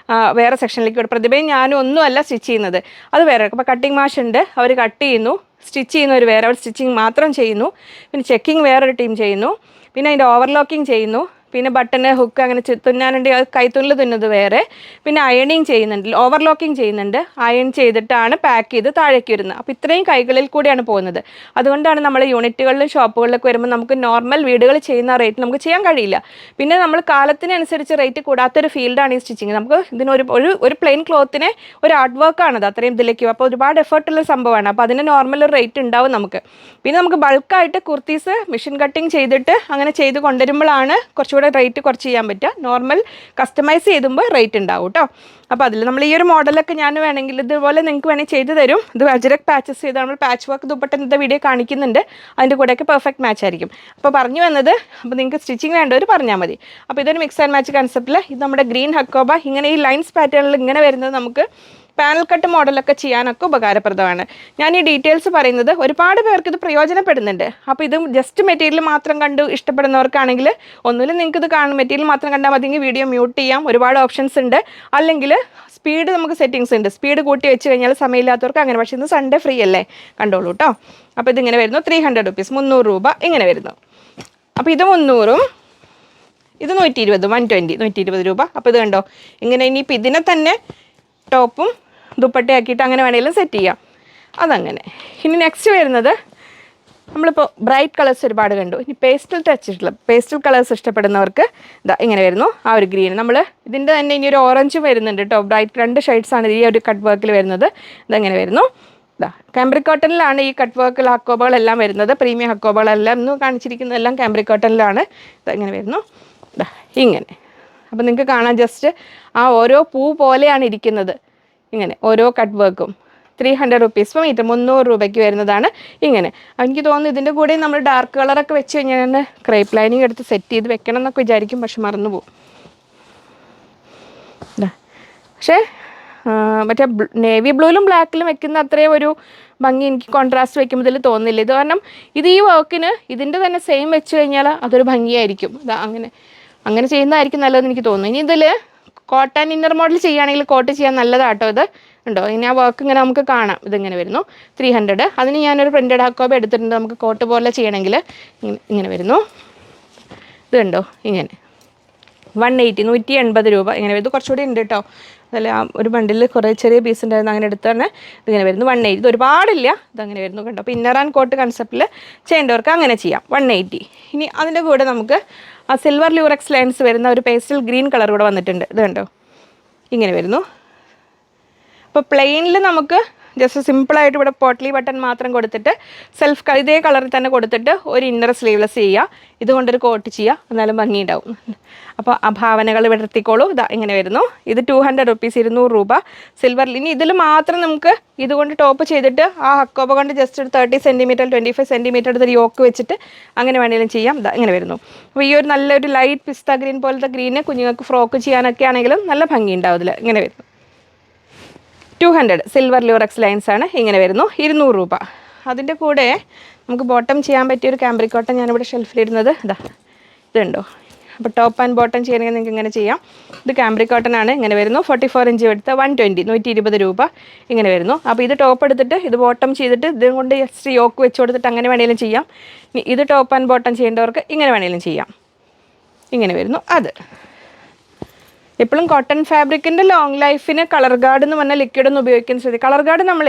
വേറെ സെക്ഷനിലേക്ക് വിടും. പ്രതിഭയും ഞാനും ഒന്നുമല്ല സ്റ്റിച്ച് ചെയ്യുന്നത്, അത് വേറെ. അപ്പോൾ കട്ടിങ് മാഷുണ്ട്, അവർ കട്ട് ചെയ്യുന്നു. സ്റ്റിച്ച് ചെയ്യുന്നവർ വേറെ, അവർ സ്റ്റിച്ചിങ് മാത്രം ചെയ്യുന്നു. പിന്നെ ചെക്കിങ് വേറൊരു ടീം ചെയ്യുന്നു. പിന്നെ അതിൻ്റെ ഓവർലോക്കിങ് ചെയ്യുന്നു. പിന്നെ ബട്ടണ് ഹുക്ക് അങ്ങനെ തുന്നാനുണ്ടെങ്കിൽ അത് കൈത്തുന്നിൽ തുന്നത് വേറെ, പിന്നെ അയണിങ് ചെയ്യുന്നുണ്ട്, ഓവർലോക്കിങ് ചെയ്യുന്നുണ്ട്, അയൺ ചെയ്തിട്ടാണ് പാക്ക് ചെയ്ത് താഴേക്ക് വരുന്നത്. അപ്പോൾ ഇത്രയും കൈകളിൽ കൂടിയാണ് പോകുന്നത്. അതുകൊണ്ടാണ് നമ്മൾ യൂണിറ്റുകളിലും ഷോപ്പുകളിലൊക്കെ വരുമ്പോൾ നമുക്ക് നോർമൽ വീടുകൾ ചെയ്യുന്ന റേറ്റ് നമുക്ക് ചെയ്യാൻ കഴിയില്ല. പിന്നെ നമ്മൾ കാലത്തിനനുസരിച്ച് റേറ്റ് കൂടാത്തൊരു ഫീൽഡാണ് ഈ സ്റ്റിച്ചിങ്. നമുക്ക് ഇതിനൊരു ഒരു പ്ലെയിൻ ക്ലോത്തിനെ ഒരു ആർട്ട് വർക്കാണത് അത്രയും ഇതിലേക്ക്. അപ്പോൾ ഒരുപാട് എഫേർട്ടുള്ള സംഭവമാണ്. അപ്പോൾ അതിന് നോർമൽ ഒരു റേറ്റ് ഉണ്ടാവും നമുക്ക്. പിന്നെ നമുക്ക് ബൾക്കായിട്ട് കുർത്തീസ് മെഷീൻ കട്ടിങ് ചെയ്തിട്ട് അങ്ങനെ ചെയ്ത് കൊണ്ടുവരുമ്പോഴാണ് കുറച്ചുകൂടെ റേറ്റ് കുറച്ച് ചെയ്യാൻ പറ്റുക. നോർമൽ കസ്റ്റമൈസ് ചെയ്യുമ്പോൾ റേറ്റ് ഉണ്ടാവും കേട്ടോ. അപ്പോൾ അതിൽ നമ്മൾ ഈ ഒരു മോഡലൊക്കെ ഞാൻ വേണമെങ്കിൽ ഇതുപോലെ നിങ്ങൾക്ക് വേണമെങ്കിൽ ചെയ്ത് തരും. ഇത് അജ്രക് പാച്ചസ് ചെയ്ത് നമ്മൾ പാച്ച് വർക്ക് ദുപ്പട്ടൻ്റെ വീഡിയോ കാണിക്കുന്നുണ്ട്. അതിൻ്റെ കൂടെയൊക്കെ പെർഫെക്റ്റ് മാച്ച് ആയിരിക്കും. അപ്പോൾ പറഞ്ഞു വന്നത്, അപ്പോൾ നിങ്ങൾക്ക് സ്റ്റിച്ചിങ് വേണ്ടവർ പറഞ്ഞാൽ മതി. അപ്പോൾ ഇതൊരു മിക്സ് ആൻഡ് മാച്ച് കൺസെപ്റ്റിൽ ഇത് നമ്മുടെ ഗ്രീൻ ഹക്കോബ ഇങ്ങനെ ഈ ലൈൻസ് പാറ്റേണിൽ ഇങ്ങനെ വരുന്നത് നമുക്ക് പാനൽ കട്ട് മോഡലൊക്കെ ചെയ്യാനൊക്കെ ഉപകാരപ്രദമാണ്. ഞാൻ ഈ ഡീറ്റെയിൽസ് പറയുന്നത് ഒരുപാട് പേർക്ക് ഇത് പ്രയോജനപ്പെടുന്നുണ്ട്. അപ്പോൾ ഇത് ജസ്റ്റ് മെറ്റീരിയൽ മാത്രം കണ്ട് ഇഷ്ടപ്പെടുന്നവർക്കാണെങ്കിൽ ഒന്നുമില്ല, നിങ്ങൾക്ക് ഇത് കാണും മെറ്റീരിയൽ മാത്രം കണ്ടാൽ മതിയെങ്കിൽ വീഡിയോ മ്യൂട്ട് ചെയ്യാം, ഒരുപാട് ഓപ്ഷൻസ് ഉണ്ട്. അല്ലെങ്കിൽ സ്പീഡ് നമുക്ക് സെറ്റിങ്സ് ഉണ്ട്, സ്പീഡ് കൂട്ടി വെച്ച് കഴിഞ്ഞാൽ സമയമില്ലാത്തവർക്ക് അങ്ങനെ. പക്ഷേ ഇന്ന് സൺഡേ ഫ്രീ അല്ലേ, കണ്ടോളൂ കേട്ടോ. അപ്പോൾ ഇതിങ്ങനെ വരുന്നു 300 rupees, 300 രൂപ ഇങ്ങനെ വരുന്നു. അപ്പോൾ ഇത് 300ഉം ഇത് 120, 120 രൂപ. അപ്പോൾ ഇത് കണ്ടോ ഇങ്ങനെ. ഇനിയിപ്പോൾ ഇതിനെ തന്നെ ടോപ്പും ദുപ്പട്ടയാക്കിയിട്ട് അങ്ങനെ വേണമെങ്കിലും സെറ്റ് ചെയ്യാം, അതങ്ങനെ. ഇനി നെക്സ്റ്റ് വരുന്നത് നമ്മളിപ്പോൾ ബ്രൈറ്റ് കളേഴ്സ് ഒരുപാട് കണ്ടു. ഇനി പേസ്റ്റൽ കളേഴ്സ് ഇഷ്ടപ്പെടുന്നവർക്ക് ഇതാ ഇങ്ങനെ വരുന്നു. ആ ഒരു ഗ്രീൻ നമ്മൾ ഇതിൻ്റെ തന്നെ ഇനി ഒരു ഓറഞ്ച് വരുന്നുണ്ട് കേട്ടോ. ബ്രൈറ്റ് 2 ഷെയ്ഡ്സാണ് ഈ ഒരു കട്ട് വർക്കിൽ വരുന്നത്. ഇതെങ്ങനെ വരുന്നു. ഇതാ കാംബ്രിക് കോട്ടണിലാണ് ഈ കട്ട് വർക്കിൽ ഹക്കോബകളെല്ലാം വരുന്നത്. പ്രീമിയം ഹക്കോബകളെല്ലാം ഇന്ന് കാണിച്ചിരിക്കുന്നതെല്ലാം കാംബ്രിക് കോട്ടണിലാണ്. ഇതെങ്ങനെ വരുന്നു. ഇതാ ഇങ്ങനെ. അപ്പോൾ നിങ്ങൾക്ക് കാണാം ജസ്റ്റ് ആ ഓരോ പൂ പോലെയാണ് ഇരിക്കുന്നത്. ഇങ്ങനെ ഓരോ കട്ട് വർക്കും 300 rupees per meter, 300 രൂപയ്ക്ക് വരുന്നതാണ് ഇങ്ങനെ. എനിക്ക് തോന്നുന്നു ഇതിൻ്റെ കൂടെ നമ്മൾ ഡാർക്ക് കളറൊക്കെ വെച്ച് കഴിഞ്ഞാൽ ക്രേപ്പ് ലൈനിങ് എടുത്ത് സെറ്റ് ചെയ്ത് വെക്കണം എന്നൊക്കെ വിചാരിക്കും, പക്ഷെ മറന്നു പോകും. പക്ഷേ മറ്റേ നേവി ബ്ലൂയിലും ബ്ലാക്കിലും വെക്കുന്ന അത്രയും ഒരു ഭംഗി എനിക്ക് കോൺട്രാസ്റ്റ് വെക്കുമ്പോൾ ഇതിൽ തോന്നുന്നില്ല. ഇത് കാരണം ഇത് ഈ വർക്കിന് ഇതിൻ്റെ തന്നെ സെയിം വെച്ച് കഴിഞ്ഞാൽ അതൊരു ഭംഗിയായിരിക്കും. അങ്ങനെ ചെയ്യുന്നതായിരിക്കും നല്ലതെന്ന് എനിക്ക് തോന്നുന്നു. ഇനി ഇതിൽ കോട്ടൺ ഇന്നർ മോഡൽ ചെയ്യുകയാണെങ്കിൽ കോട്ട് ചെയ്യാൻ നല്ലതാട്ടോ. ഇത് ഉണ്ടോ ഇനി ആ വർക്ക് ഇങ്ങനെ നമുക്ക് കാണാം. ഇതിങ്ങനെ വരുന്നു 300. അതിന് ഞാനൊരു പ്രിൻറ്റഡ് ഹക്കോബ എടുത്തിട്ടുണ്ട്. നമുക്ക് കോട്ട് പോലെ ചെയ്യണമെങ്കിൽ ഇങ്ങനെ വരുന്നു. ഇത് കണ്ടോ ഇങ്ങനെ 180, 180 രൂപ ഇങ്ങനെ വരുന്നു. കുറച്ചുകൂടി ഉണ്ട് കേട്ടോ. അതല്ല ഒരു ബണ്ടിൽ കുറേ ചെറിയ പീസ് ഉണ്ടായിരുന്നു, അങ്ങനെ എടുത്ത് തന്നെ ഇതിങ്ങനെ വരുന്നു 180. ഇത് ഒരുപാടില്ല, ഇതങ്ങനെ വരുന്നു കണ്ടോ. അപ്പോൾ ഇന്നർ ആൻഡ് കോട്ട് കൺസെപ്റ്റിൽ ചെയ്യേണ്ടവർക്ക് അങ്ങനെ ചെയ്യാം 180. ഇനി അതിൻ്റെ കൂടെ നമുക്ക് ആ സിൽവർ ലൂറക്സ് ലൈൻസ് വരുന്ന ഒരു പേസ്റ്റൽ ഗ്രീൻ കളർ കൂടെ വന്നിട്ടുണ്ട്. ഇത് കണ്ടോ ഇങ്ങനെ വരുന്നു. അപ്പോൾ പ്ലെയിനിൽ നമുക്ക് ജസ്റ്റ് സിമ്പിളായിട്ട് ഇവിടെ പോട്ട്ലി ബട്ടൺ മാത്രം കൊടുത്തിട്ട് ഇതേ കളറിൽ തന്നെ കൊടുത്തിട്ട് ഒരു ഇന്നർ സ്ലീവ്ലെസ് ചെയ്യുക, ഇതുകൊണ്ടൊരു കോട്ട് ചെയ്യുക, എന്നാലും ഭംഗിയുണ്ടാവും. അപ്പോൾ ആ ഭാവനകൾ ഇവിടെ എത്തിക്കോളൂ. ഇതാ ഇങ്ങനെ വരുന്നു. ഇത് 200 rupees, 200 രൂപ സിൽവറിൽ. ഇനി ഇതിൽ മാത്രം നമുക്ക് ഇതുകൊണ്ട് ടോപ്പ് ചെയ്തിട്ട് ആ ഹക്കോബ കൊണ്ട് ജസ്റ്റ് ഒരു 30 സെൻറ്റിമീറ്റർ 25 സെൻറ്റിമീറ്റർ എടുത്തൊരു യോക്ക് വെച്ചിട്ട് അങ്ങനെ വേണമെങ്കിലും ചെയ്യാം. ഇതാ ഇങ്ങനെ വരുന്നു. അപ്പോൾ ഈ ഒരു നല്ലൊരു ലൈറ്റ് പിസ്ത ഗ്രീൻ പോലത്തെ ഗ്രീന് കുഞ്ഞുങ്ങൾക്ക് ഫ്രോക്ക് ചെയ്യാനൊക്കെ ആണെങ്കിലും നല്ല ഭംഗി ഉണ്ടാവും. ഇതിൽ ഇങ്ങനെ വരുന്നു 200 സിൽവർ ലൂറക്സ് ലൈൻസ് ആണ്. ഇങ്ങനെ വരുന്നു 200 രൂപ. അതിൻ്റെ കൂടെ നമുക്ക് ബോട്ടം ചെയ്യാൻ പറ്റിയൊരു കാംബ്രിക് കോട്ടൺ ഞാനിവിടെ ഷെൽഫിലിടുന്നത് ഇതാ ഇതുണ്ടോ. അപ്പോൾ ടോപ്പ് ആൻഡ് ബോട്ടം ചെയ്യണമെങ്കിൽ നിങ്ങൾക്ക് ഇങ്ങനെ ചെയ്യാം. ഇത് കാംബ്രിക് കോട്ടൺ ആണ്. ഇങ്ങനെ വരുന്നു 44 ഇഞ്ച് എടുത്ത് 120, 120 രൂപ ഇങ്ങനെ വരുന്നു. അപ്പോൾ ഇത് ടോപ്പ് എടുത്തിട്ട് ഇത് ബോട്ടം ചെയ്തിട്ട് ഇതും കൊണ്ട് ജസ്റ്റ് യോക്ക് വെച്ച് കൊടുത്തിട്ട് അങ്ങനെ വേണമെങ്കിലും ചെയ്യാം. ഇത് ടോപ്പ് ആൻഡ് ബോട്ടം ചെയ്യേണ്ടവർക്ക് ഇങ്ങനെ വേണമെങ്കിലും ചെയ്യാം. ഇങ്ങനെ വരുന്നു. അത് എപ്പോഴും കോട്ടൺ ഫാബ്രിക്കിൻ്റെ ലോങ് ലൈഫിന് കളർ ഗാർഡ് എന്ന് പറഞ്ഞാൽ ലിക്വിഡൊന്നും ഉപയോഗിക്കാൻ ശ്രദ്ധിക്കും. കളർ ഗാർഡ് നമ്മൾ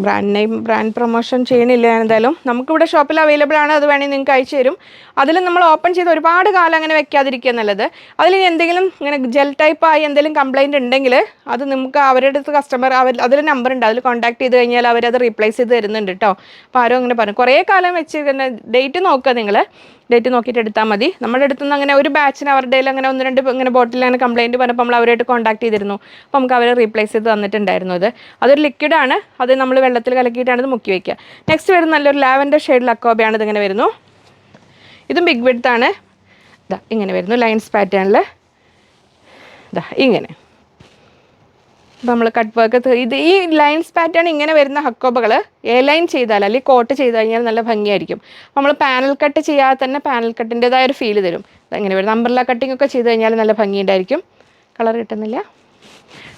ബ്രാൻഡ് പ്രൊമോഷൻ ചെയ്യണില്ല. എന്തായാലും നമുക്കിവിടെ ഷോപ്പിൽ അവൈലബിൾ ആണ്. അത് വേണമെങ്കിൽ നിങ്ങൾക്ക് അയച്ചു തരും. അതിൽ നമ്മൾ ഓപ്പൺ ചെയ്ത് ഒരുപാട് കാലം അങ്ങനെ വെക്കാതിരിക്കുക നല്ലത്. അതിൽ എന്തെങ്കിലും ഇങ്ങനെ ജെൽ ടൈപ്പായി എന്തെങ്കിലും കംപ്ലയിൻറ്റ് ഉണ്ടെങ്കിൽ അത് നമുക്ക് അവരുടെ അടുത്ത് കസ്റ്റമർ അതിൽ നമ്പർ ഉണ്ട്, അതിൽ കോൺടാക്ട് ചെയ്ത് കഴിഞ്ഞാൽ അവരത് റീപ്ലേസ് ചെയ്ത് തരുന്നുണ്ട് കേട്ടോ. അപ്പോൾ ആരും അങ്ങനെ പറയും കുറേ കാലം വെച്ച് ഡേറ്റ് നോക്കുക, നിങ്ങൾ ഡേറ്റ് നോക്കിയിട്ട് എടുത്താൽ മതി. നമ്മുടെ അടുത്തുനിന്ന് അങ്ങനെ ഒരു ബാച്ചിന് അവരുടെ അങ്ങനെ 1-2 ഇങ്ങനെ ബോട്ടിൽ അങ്ങനെ കംപ്ലയിൻറ്റ് പറഞ്ഞപ്പോൾ നമ്മൾ അവരായിട്ട് കോൺടാക്ട് ചെയ്തിരുന്നു. അപ്പോൾ നമുക്ക് അവരെ റീപ്ലേസ് ചെയ്ത് തന്നിട്ടുണ്ടായിരുന്നു. അതൊരു ലിക്വിഡാണ്. അത് നമ്മൾ വെള്ളത്തിൽ കലക്കിയിട്ടാണ് ഇത് മുക്കി വയ്ക്കുക. നെക്സ്റ്റ് വരുന്ന നല്ലൊരു ലാവൻഡർ ഷെയ്ഡ് അക്കോബയാണ്. ഇതിങ്ങനെ വരുന്നു. ഇതും ബിഗ് വിഡ്ത്താണ്. ഇതാ ഇങ്ങനെ വരുന്നു ലൈൻസ് പാറ്റേണിൽ. ഇതാ ഇങ്ങനെ നമ്മൾ കട്ട് വർക്ക് ഇത് ഈ ലൈൻസ് പാറ്റേൺ ഇങ്ങനെ വരുന്ന ഹക്കോബകൾ എ ലൈൻ ചെയ്താൽ അല്ലെങ്കിൽ കോട്ട് ചെയ്ത് കഴിഞ്ഞാൽ നല്ല ഭംഗിയായിരിക്കും. നമ്മൾ പാനൽ കട്ട് ചെയ്യാതെ തന്നെ പാനൽ കട്ടിൻ്റെതായ ഒരു ഫീൽ തരും. ഇങ്ങനെ വരുന്ന അംബ്രല്ല കട്ടിംഗ് ഒക്കെ ചെയ്ത് കഴിഞ്ഞാൽ നല്ല ഭംഗിയുണ്ടായിരിക്കും. കളർ കിട്ടുന്നില്ല.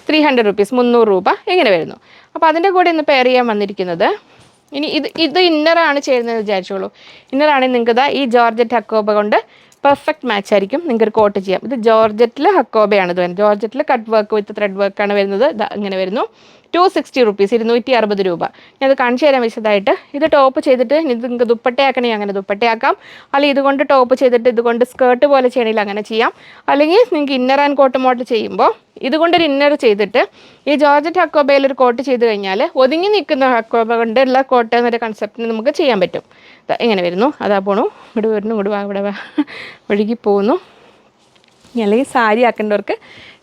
300 rupees, 300 രൂപ ഇങ്ങനെ വരുന്നു. അപ്പോൾ അതിൻ്റെ കൂടെ ഇന്ന് പെയർ ചെയ്യാൻ വന്നിരിക്കുന്നത് ഇനി ഇത് ഇന്നറാണ് ചെയ്യുന്നത് വിചാരിച്ചോളൂ. ഇന്നറാണെങ്കിൽ നിങ്ങൾക്ക് ഇതാ ഈ ജോർജറ്റ് ഹക്കോബ കൊണ്ട് പെർഫെക്റ്റ് മാച്ച് ആയിരിക്കും. നിങ്ങൾക്ക് ഒരു കോട്ട് ചെയ്യാം. ഇത് ജോർജറ്റിൽ ഹക്കോബയാണ് ഇത് വരുന്നത്. ജോർജറ്റിൽ കട്ട് വർക്ക് വിത്ത് ത്രെഡ് വർക്കാണ് വരുന്നത്. ഇങ്ങനെ വരുന്നു. 260 റുപ്പീസ്, 260 രൂപ. ഞാനത് കാണിച്ചു തരാൻ വിശദമായിട്ട്. ഇത് ടോപ്പ് ചെയ്തിട്ട് ഇത് നിങ്ങൾക്ക് ദുപ്പട്ടയാക്കണമെങ്കിൽ അങ്ങനെ ദുപ്പട്ടയാക്കാം. അല്ലെങ്കിൽ ഇതുകൊണ്ട് ടോപ്പ് ചെയ്തിട്ട് ഇതുകൊണ്ട് സ്കേർട്ട് പോലെ ചെയ്യണമെങ്കിൽ അങ്ങനെ ചെയ്യാം. അല്ലെങ്കിൽ നിങ്ങൾക്ക് ഇന്നർ ആൻഡ് കോട്ട് മോഡൽ ചെയ്യുമ്പോൾ ഇതുകൊണ്ടൊരു ഇന്നർ ചെയ്തിട്ട് ഈ ജോർജറ്റ് ഹക്കോബയിൽ ഒരു കോട്ട് ചെയ്ത് കഴിഞ്ഞാൽ ഒതുങ്ങി നിൽക്കുന്ന ഹക്കോബ കൊണ്ടുള്ള കോട്ട് എന്നൊരു കൺസെപ്റ്റിന് നമുക്ക് ചെയ്യാൻ പറ്റും. ഇങ്ങനെ വരുന്നു. അതാ പോണു. ഇവിടെ വരുന്നു. ഇവിടെ വാ ഒഴുകി പോകുന്നു. അല്ലെങ്കിൽ സാരി ആക്കേണ്ടവർക്ക്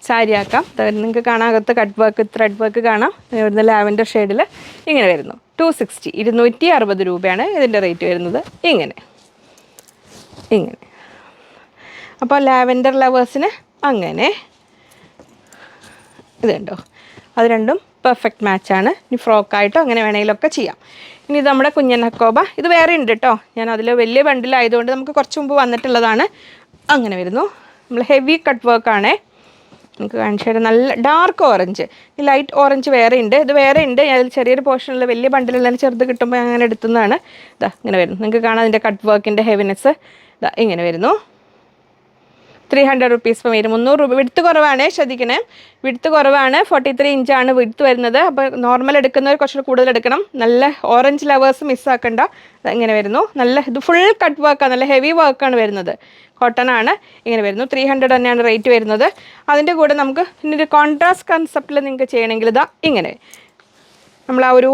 സാരി ആക്കാം. നിങ്ങൾക്ക് കാണാം അകത്ത് കട്ട് വർക്ക് ത്രെഡ് വർക്ക് കാണാം. വരുന്ന ലാവൻഡർ ഷെയ്ഡിൽ ഇങ്ങനെ വരുന്നു. 260, 260 രൂപയാണ് ഇതിൻ്റെ റേറ്റ് വരുന്നത്. ഇങ്ങനെ അപ്പോൾ ലാവൻഡർ ലവേഴ്സിന് അങ്ങനെ ഇത് കണ്ടോ, അത് രണ്ടും പെർഫെക്റ്റ് മാച്ചാണ്. ഇനി ഫ്രോക്കായിട്ടോ അങ്ങനെ വേണമെങ്കിലൊക്കെ ചെയ്യാം. ഇനി ഇത് നമ്മുടെ കുഞ്ഞൻ ഹക്കോബ. ഇത് വേറെ ഉണ്ട് കേട്ടോ. ഞാൻ അതിൽ വലിയ ബണ്ടിലായതുകൊണ്ട് നമുക്ക് കുറച്ച് മുമ്പ് വന്നിട്ടുള്ളതാണ്. അങ്ങനെ വരുന്നു. നമ്മൾ ഹെവി കട്ട് വർക്കാണേ. നമുക്ക് കാണിച്ചു തരാം. നല്ല ഡാർക്ക് ഓറഞ്ച്, ഈ ലൈറ്റ് ഓറഞ്ച് വേറെ ഉണ്ട്. ഇത് വേറെ ഉണ്ട്. അതിൽ ചെറിയൊരു പോർഷനുള്ള വലിയ ബണ്ടിലുള്ള ചെറുത് കിട്ടുമ്പോൾ അങ്ങനെ എടുത്തുന്നതാണ്. ഇങ്ങനെ വരുന്നു. നിങ്ങൾക്ക് കാണാം അതിൻ്റെ കട്ട് വർക്കിൻ്റെ ഹെവിനെസ്. ഇങ്ങനെ വരുന്നു. 300 റുപ്പീസ് പെർ മീറ്റർ, 300 രൂപ. വിടുത്ത് കുറവാണ്, ശ്രദ്ധിക്കണേ. വിടുത്ത് കുറവാണ്. 43 ഇഞ്ചാണ് വിടുത്ത് വരുന്നത്. അപ്പോൾ നോർമൽ എടുക്കുന്നവർ കുറച്ചുകൂടി കൂടുതൽ എടുക്കണം. നല്ല ഓറഞ്ച് ലവേഴ്സ് മിസ്സാക്കണ്ട. ഇങ്ങനെ വരുന്നു. നല്ല ഇത് ഫുൾ കട്ട് വർക്കാണ്, നല്ല ഹെവി വർക്കാണ് വരുന്നത്. കോട്ടൺ ആണ്. ഇങ്ങനെ വരുന്നു. 300 തന്നെയാണ് റേറ്റ് വരുന്നത്. അതിൻ്റെ കൂടെ നമുക്ക് പിന്നെ ഒരു കോൺട്രാസ്റ്റ് കൺസെപ്റ്റിൽ നിങ്ങൾക്ക് ചെയ്യണമെങ്കിൽ ഇങ്ങനെ നമ്മൾ ആ ഒരു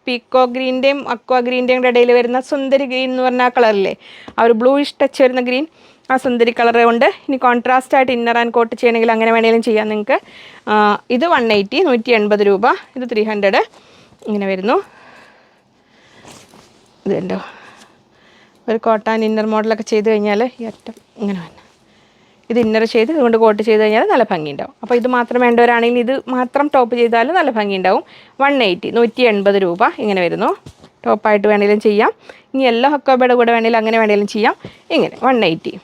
പീക്കോ ഗ്രീൻ്റെയും അക്വാ ഗ്രീൻ്റെയും ഇടയിൽ വരുന്ന സുന്ദരി ഗ്രീൻ എന്ന് പറഞ്ഞ ആ കളറില്ലേ, ആ ഒരു ബ്ലൂയിഷ് ടച്ച് വരുന്ന ഗ്രീൻ, ആ സുന്ദരി കളർ കൊണ്ട് ഇനി കോൺട്രാസ്റ്റ് ആയിട്ട് ഇന്നർ ആൻഡ് കോട്ട് ചെയ്യണമെങ്കിൽ അങ്ങനെ വേണമെങ്കിലും ചെയ്യാം നിങ്ങൾക്ക്. ഇത് 180, 180 രൂപ. ഇത് 300. ഇങ്ങനെ വരുന്നു. ഇത് കണ്ടോ, ഒരു കോട്ടൺ ഇന്നർ മോഡലൊക്കെ ചെയ്ത് കഴിഞ്ഞാൽ ഈ അറ്റം ഇങ്ങനെ വന്നു. ഇത് ഇന്നർ ചെയ്ത് ഇതുകൊണ്ട് കോട്ട് ചെയ്ത് കഴിഞ്ഞാൽ നല്ല ഭംഗിയുണ്ടാവും. അപ്പോൾ ഇത് മാത്രം വേണ്ടവരാണെങ്കിൽ ഇത് മാത്രം ടോപ്പ് ചെയ്താലും നല്ല ഭംഗിയുണ്ടാവും. 180, 180 രൂപ. ഇങ്ങനെ വരുന്നു. ടോപ്പായിട്ട് വേണമെങ്കിലും ചെയ്യാം. ഇനി എല്ലാ ഹക്കോബയുടെ കൂടെ വേണമെങ്കിലും അങ്ങനെ വേണമെങ്കിലും ചെയ്യാം. ഇങ്ങനെ 180.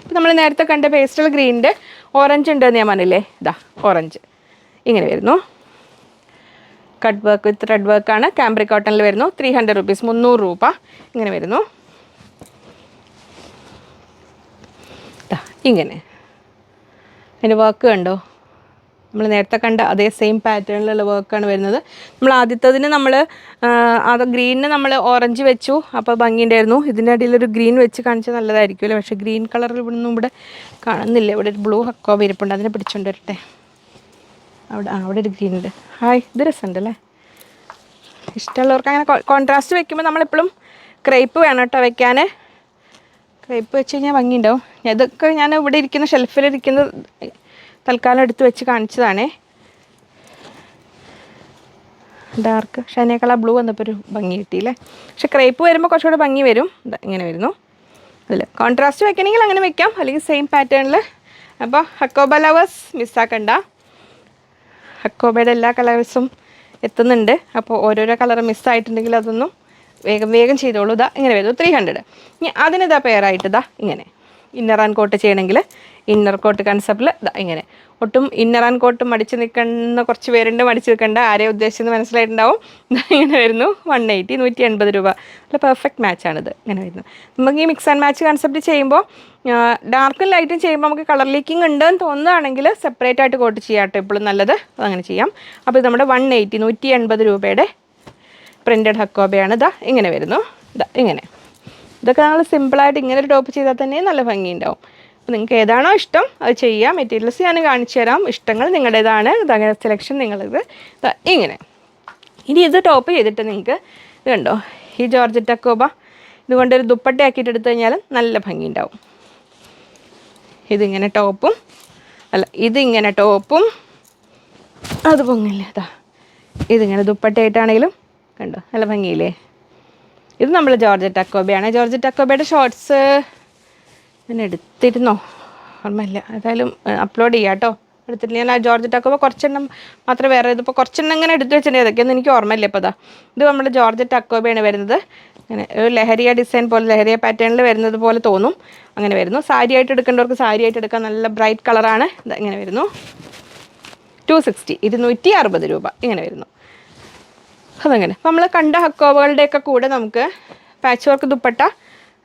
അപ്പോൾ നമ്മൾ നേരത്തെ കണ്ട പേസ്റ്റൽ ഗ്രീനിൻ്റെ ഓറഞ്ച് ഉണ്ടെന്ന് ഞാൻ പറഞ്ഞില്ലേ, ഓറഞ്ച്. ഇങ്ങനെ വരുന്നു. കട്ട് വർക്ക് വിത്ത് ത്രെഡ് വർക്കാണ്. കാംബ്രിക് കോട്ടണിൽ വരുന്നു. 300 റുപ്പീസ്, 300 രൂപ. ഇങ്ങനെ വരുന്നു. ഇങ്ങനെ അതിൻ്റെ വർക്ക് കണ്ടോ, നമ്മൾ നേരത്തെ കണ്ട അതേ സെയിം പാറ്റേണിലുള്ള വർക്കാണ് വരുന്നത്. നമ്മൾ ആദ്യത്തതിന് നമ്മൾ അത് ഗ്രീനിന് നമ്മൾ ഓറഞ്ച് വെച്ചു, അപ്പോൾ ഭംഗിയുണ്ടായിരുന്നു. ഇതിൻ്റെ അടിയിലൊരു ഗ്രീൻ വെച്ച് കാണിച്ചാൽ നല്ലതായിരിക്കുമല്ലോ. പക്ഷേ ഗ്രീൻ കളർ ഇവിടെ കാണുന്നില്ല. ഇവിടെ ഒരു ബ്ലൂ ഹക്കോബ ഇരിപ്പുണ്ട്, അതിനെ പിടിച്ചുകൊണ്ട് വരട്ടെ. അവിടെ ഒരു ഗ്രീൻ ഉണ്ട്. ഹായ്, ഇത് രസമുണ്ടല്ലേ. ഇഷ്ടമുള്ളവർക്ക് അങ്ങനെ കോൺട്രാസ്റ്റ് വെക്കുമ്പോൾ നമ്മളെപ്പോഴും ക്രേപ്പ് വേണം കേട്ടോ വെക്കാൻ. ക്രേപ്പ് വെച്ച് കഴിഞ്ഞാൽ ഭംഗിയുണ്ടാവും. ഇതൊക്കെ ഞാൻ ഇവിടെ ഇരിക്കുന്ന ഷെൽഫിലിരിക്കുന്ന തൽക്കാലം എടുത്ത് വെച്ച് കാണിച്ചതാണേ. ഡാർക്ക് ഷൈനി കളർ ബ്ലൂ വന്നപ്പോൾ ഒരു ഭംഗി കിട്ടിയില്ലേ. പക്ഷെ ക്രേപ്പ് വരുമ്പോൾ കുറച്ചുകൂടെ ഭംഗി വരും. ഇങ്ങനെ വരുന്നു. അതിൽ കോൺട്രാസ്റ്റ് വെക്കണമെങ്കിൽ അങ്ങനെ വെക്കാം, അല്ലെങ്കിൽ സെയിം പാറ്റേണിൽ. അപ്പോൾ ഹക്കോബ ലവേഴ്സ് മിസ്സാക്കണ്ട. ഹക്കോബയുടെ എല്ലാ കളേഴ്സും എത്തുന്നുണ്ട്. അപ്പോൾ ഓരോരോ കളർ മിസ്സായിട്ടുണ്ടെങ്കിൽ അതൊന്നും വേഗം ചെയ്തോളൂ. ഇങ്ങനെ വരുന്നു. 300. ഇനി അതിനിതാ പെയറായിട്ട് ഇങ്ങനെ ഇന്നർ ആൻഡ് കോട്ട് ചെയ്യണമെങ്കിൽ ഇന്നർ കോട്ട് കൺസെപ്റ്റിൽ ഇങ്ങനെ ഒട്ടും ഇന്നർ ആൻഡ് കോട്ട് മടിച്ച് നിൽക്കുന്ന കുറച്ച് പേരുണ്ട്. മടിച്ച് നിൽക്കേണ്ട, ആരെ ഉദ്ദേശിച്ചെന്ന് മനസ്സിലായിട്ടുണ്ടാവും. ഇങ്ങനെ വരുന്നു. 180, 180 രൂപ. നല്ല പെർഫെക്റ്റ് മാച്ചാണിത്. ഇങ്ങനെ വരുന്നു. നമുക്ക് ഈ മിക്സ് ആൻഡ് മാച്ച് കൺസെപ്റ്റ് ചെയ്യുമ്പോൾ ഡാർക്കും ലൈറ്റും ചെയ്യുമ്പോൾ നമുക്ക് കളർ ലീക്കിംഗ് ഉണ്ടെന്ന് തോന്നുകയാണെങ്കിൽ സെപ്പറേറ്റ് ആയിട്ട് കോട്ട് ചെയ്യാം കേട്ടോ, എപ്പോഴും നല്ലത്. അതങ്ങനെ ചെയ്യാം. അപ്പോൾ ഇത് നമ്മുടെ 180, 180 രൂപയുടെ പ്രിൻറ്റഡ് ഹക്കോബയാണ്. ഇങ്ങനെ വരുന്നു. ഇങ്ങനെ ഇതൊക്കെ നമ്മൾ സിമ്പിളായിട്ട് ഇങ്ങനെ ഒരു ടോപ്പ് ചെയ്താൽ തന്നെ നല്ല ഭംഗിയുണ്ടാവും. അപ്പോൾ നിങ്ങൾക്ക് ഏതാണോ ഇഷ്ടം അത് ചെയ്യാം. മെറ്റീരിയൽസ് ഞാൻ കാണിച്ചു തരാം. ഇഷ്ടങ്ങൾ നിങ്ങളുടേതാണ്. അങ്ങനെ സെലക്ഷൻ നിങ്ങളിത് ഇങ്ങനെ. ഇനി ഇത് ടോപ്പ് ചെയ്തിട്ട് നിങ്ങൾക്ക് ഇത് കണ്ടോ, ഈ ജോർജറ്റ് ഹക്കോബ ഇതുകൊണ്ടൊരു ദുപ്പട്ടയാക്കിയിട്ട് എടുത്തു കഴിഞ്ഞാൽ നല്ല ഭംഗിയുണ്ടാവും. ഇതിങ്ങനെ ടോപ്പും ഇതിങ്ങനെ ടോപ്പും അത് പൊങ്ങില്ല. ഇതിങ്ങനെ ദുപ്പട്ടയായിട്ടാണെങ്കിലും കണ്ടോ നല്ല ഭംഗിയില്ലേ. ഇത് നമ്മൾ ജോർജറ്റ് ഹക്കോബയാണ്. ജോർജറ്റ് ഹക്കോബയുടെ ഷോർട്സ് ഞാൻ എടുത്തിരുന്നോ ഓർമ്മയില്ല. ഏതായാലും അപ്ലോഡ് ചെയ്യാം കേട്ടോ. എടുത്തിട്ട് ഞാൻ ആ ജോർജറ്റ് ഹക്കോബ കുറച്ചെണ്ണം മാത്രമേ വേറെ ഇതിപ്പോൾ കുറച്ചെണ്ണം ഇങ്ങനെ എടുത്ത് വെച്ചിട്ടുണ്ട്. അതൊക്കെയൊന്നും എനിക്ക് ഓർമ്മയില്ല. ഇപ്പോൾ ഇത് നമ്മുടെ ജോർജറ്റ് ഹക്കോബയാണ് വരുന്നത്. അങ്ങനെ ഒരു ലഹരിയ ഡിസൈൻ പോലെ, ലഹരിയ പാറ്റേണിൽ വരുന്നത് പോലെ തോന്നും. അങ്ങനെ വരുന്നു. സാരി ആയിട്ട് എടുക്കേണ്ടവർക്ക് സാരി ആയിട്ട് എടുക്കാൻ നല്ല ബ്രൈറ്റ് കളറാണ്. ഇങ്ങനെ വരുന്നു. 260, 260 രൂപ. ഇങ്ങനെ വരുന്നു. അതങ്ങനെ നമ്മൾ കണ്ട ഹക്കോബകളുടെയൊക്കെ കൂടെ നമുക്ക് പാച്ച് വർക്ക് ദുപ്പട്ട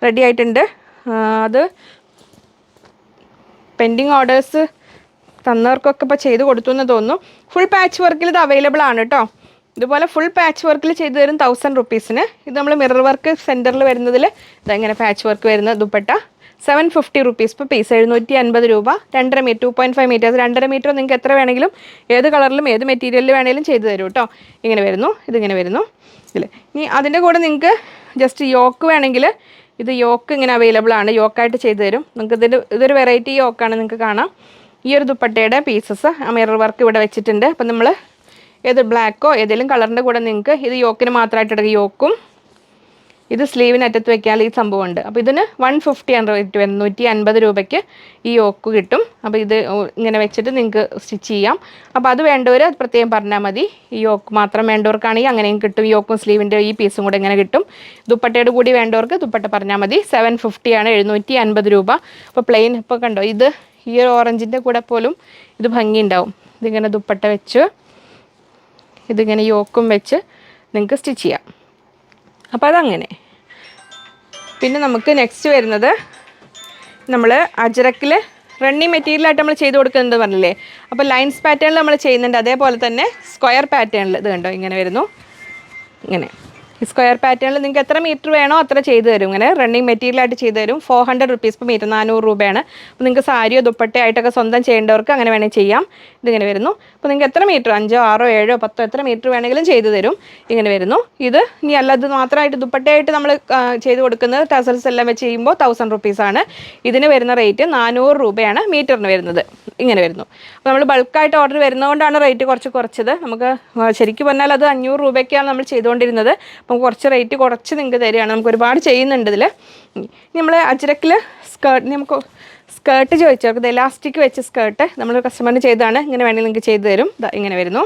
റെഡി ആയിട്ടുണ്ട്. അത് പെൻഡിങ് ഓർഡേഴ്സ് തന്നവർക്കൊക്കെ ഇപ്പോൾ ചെയ്ത് കൊടുത്തു എന്ന് തോന്നുന്നു. ഫുൾ പാച്ച് വർക്കിൽ ഇത് അവൈലബിൾ ആണ് കേട്ടോ. ഇതുപോലെ ഫുൾ പാച്ച് വർക്കിൽ ചെയ്ത് തരും 1000 റുപ്പീസിന്. ഇത് നമ്മൾ മിറർ വർക്ക് സെൻറ്ററിൽ വരുന്നതിൽ ഇതെങ്ങനെ പാച്ച് വർക്ക് വരുന്ന ദുപ്പട്ട 750 റുപ്പീസ് per പീസ്, 750 രൂപ. 2.5 മീറ്റർ, 2.5 മീറ്റേഴ്സ്, 2.5 മീറ്റർ നിങ്ങൾക്ക് എത്ര വേണമെങ്കിലും ഏത് കളറിലും ഏത് മെറ്റീരിയലിൽ വേണമെങ്കിലും ചെയ്ത് തരും കേട്ടോ. ഇങ്ങനെ വരുന്നു, ഇതിങ്ങനെ വരുന്നു. ഇതിൽ ഇനി അതിൻ്റെ കൂടെ നിങ്ങൾക്ക് ജസ്റ്റ് യോക്ക് വേണമെങ്കിൽ ഇത് യോക്ക് ഇങ്ങനെ അവൈലബിൾ ആണ്, യോക്കായിട്ട് ചെയ്ത് തരും നിങ്ങൾക്ക്. ഇതൊരു വെറൈറ്റി യോക്കാണ്, നിങ്ങൾക്ക് കാണാം. ഈ ഒരു ദുപ്പട്ടയുടെ പീസസ് മിറർ വർക്ക് ഇവിടെ വെച്ചിട്ടുണ്ട്. അപ്പം നമ്മൾ ഏത് ബ്ലാക്കോ ഏതെങ്കിലും കളറിൻ്റെ കൂടെ നിങ്ങൾക്ക് ഇത് യോക്കിന് മാത്രമായിട്ട് എടുക്കുക. യോക്കും ഇത് സ്ലീവിന് അറ്റത്ത് വെക്കാൻ ഈ സംഭവം ഉണ്ട്. അപ്പോൾ ഇതിന് 150 ആണ് റേറ്റ് വരുന്നത്. 150 രൂപയ്ക്ക് ഈ യോക്ക് കിട്ടും. അപ്പോൾ ഇത് ഇങ്ങനെ വെച്ചിട്ട് നിങ്ങൾക്ക് സ്റ്റിച്ച് ചെയ്യാം. അപ്പോൾ അത് വേണ്ടവർ അത് പ്രത്യേകം പറഞ്ഞാൽ മതി. ഈ യോക്ക് മാത്രം വേണ്ടവർക്കാണെങ്കിൽ അങ്ങനെയും കിട്ടും. യോക്കും സ്ലീവിൻ്റെ ഈ പീസും കൂടെ ഇങ്ങനെ കിട്ടും. ദുപ്പട്ടയുടെ കൂടി വേണ്ടവർക്ക് ദുപ്പട്ട പറഞ്ഞാൽ മതി. 750 ആണ്, 750 രൂപ. അപ്പോൾ പ്ലെയിൻ ഇപ്പോൾ കണ്ടോ, ഇത് ഈ ഒരു ഓറഞ്ചിൻ്റെ കൂടെ പോലും ഇത് ഭംഗിയുണ്ടാവും. ഇതിങ്ങനെ ദുപ്പട്ട വെച്ച് ഇതിങ്ങനെ യോക്കും വെച്ച് നിങ്ങൾക്ക് സ്റ്റിച്ച് ചെയ്യാം. അപ്പോൾ അതങ്ങനെ. പിന്നെ നമുക്ക് നെക്സ്റ്റ് വരുന്നത് നമ്മൾ അജറക്കിൽ റണ്ണിങ് മെറ്റീരിയലായിട്ട് നമ്മൾ ചെയ്ത് കൊടുക്കുന്നത് പറഞ്ഞില്ലേ. അപ്പോൾ ലൈൻസ് പാറ്റേണിൽ നമ്മൾ ചെയ്യുന്നുണ്ട്. അതേപോലെ തന്നെ സ്ക്വയർ പാറ്റേണിൽ ഇത് കണ്ടോ ഇങ്ങനെ വരുന്നു. ഇങ്ങനെ ഈ സ്ക്വയർ പാറ്റേണിൽ നിങ്ങൾക്ക് എത്ര മീറ്റർ വേണോ അത്ര ചെയ്ത് തരും. ഇങ്ങനെ റണ്ണിങ് മെറ്റീരിയലായിട്ട് ചെയ്ത് തരും. 400 റുപ്പീസ് per മീറ്റർ, 400 രൂപയാണ്. അപ്പോൾ നിങ്ങൾക്ക് സാരിയോ ദുപ്പട്ടയായിട്ടൊക്കെ സ്വന്തം ചെയ്യേണ്ടവർക്ക് അങ്ങനെ വേണമെങ്കിൽ ചെയ്യാം. ഇതിങ്ങനെ വരുന്നു. അപ്പോൾ നിങ്ങൾക്ക് എത്ര മീറ്റർ, 5, 6, 7, 10 എത്ര മീറ്റർ വേണമെങ്കിലും ചെയ്ത് തരും. ഇങ്ങനെ വരുന്നു. ഇത് ഇനി അല്ലാതെ മാത്രമായിട്ട് ദുപ്പട്ടയായിട്ട് നമ്മൾ ചെയ്ത് കൊടുക്കുന്നത് ടസൽസ് എല്ലാം വെച്ച് ചെയ്യുമ്പോൾ 1000 റുപ്പീസാണ്. ഇതിന് വരുന്ന റേറ്റ് 400 രൂപയാണ് മീറ്ററിന് വരുന്നത്. ഇങ്ങനെ വരുന്നു. അപ്പോൾ നമ്മൾ ബൾക്കായിട്ട് ഓർഡർ വരുന്നതുകൊണ്ടാണ് റേറ്റ് കുറച്ചത്. നമുക്ക് ശരിക്കും പറഞ്ഞാൽ അത് 500 രൂപയ്ക്കാണ് നമ്മൾ ചെയ്തുകൊണ്ടിരുന്നത്. അപ്പം കുറച്ച് റേറ്റ് കുറച്ച് നിങ്ങൾക്ക് തരികയാണ്. നമുക്ക് ഒരുപാട് ചെയ്യുന്നുണ്ട് ഇതിൽ. നമ്മൾ അജ്രക്കിൽ നമുക്ക് സ്കേർട്ട് ചോദിച്ചവർക്ക് ഇത് എലാസ്റ്റിക് വെച്ച് സ്കേർട്ട് നമ്മൾ കസ്റ്റമറിന് ചെയ്താണ്. ഇങ്ങനെ വേണമെങ്കിൽ നിങ്ങൾക്ക് ചെയ്ത് തരും. ഇങ്ങനെ വരുന്നു.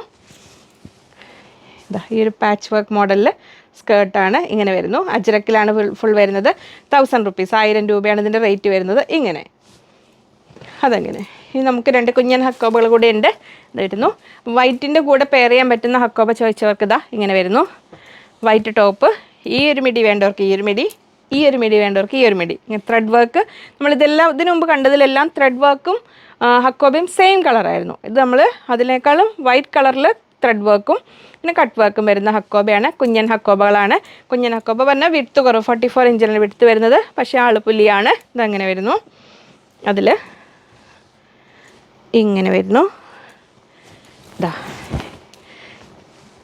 ഈ ഒരു പാച്ച് വർക്ക് മോഡലിൽ സ്കേർട്ടാണ്. ഇങ്ങനെ വരുന്നു. അജ്രക്കിലാണ് ഫുൾ വരുന്നത്. 1000 റുപ്പീസ്, 1000 രൂപയാണ് ഇതിൻ്റെ റേറ്റ് വരുന്നത്. ഇങ്ങനെ അതങ്ങനെ. ഇനി നമുക്ക് 2 കുഞ്ഞൻ ഹക്കോബകൾ കൂടെ ഉണ്ട്. ഇത് വരുന്നു. വൈറ്റിൻ്റെ കൂടെ പെയർ ചെയ്യാൻ പറ്റുന്ന ഹക്കോബ ചോദിച്ചവർക്ക് ഇങ്ങനെ വരുന്നു. വൈറ്റ് ടോപ്പ്, ഈ ഒരു മിഡി വേണ്ടവർക്ക് ഈ ഒരു മിഡി, ഈ ഒരു മിഡി വേണ്ടവർക്ക് ഈ ഒരു മിഡി. ത്രെഡ് വർക്ക് നമ്മളിതെല്ലാം ഇതിനു മുമ്പ് കണ്ടതിലെല്ലാം ത്രെഡ് വർക്കും ഹക്കോബയും സെയിം കളറായിരുന്നു. ഇത് നമ്മൾ അതിനേക്കാളും വൈറ്റ് കളറിൽ ത്രെഡ് വർക്കും പിന്നെ കട്ട് വർക്കും വരുന്ന ഹക്കോബയാണ്. കുഞ്ഞൻ ഹക്കോബകളാണ്. കുഞ്ഞൻ ഹക്കോബ പറഞ്ഞാൽ വിട്ത്ത് കുറവ്, 44 ഇഞ്ചിലാണ് വിട്ത്ത് വരുന്നത്. പക്ഷേ ആളുപുല്ലിയാണ്. ഇതങ്ങനെ വരുന്നു. അതിൽ ഇങ്ങനെ വരുന്നു.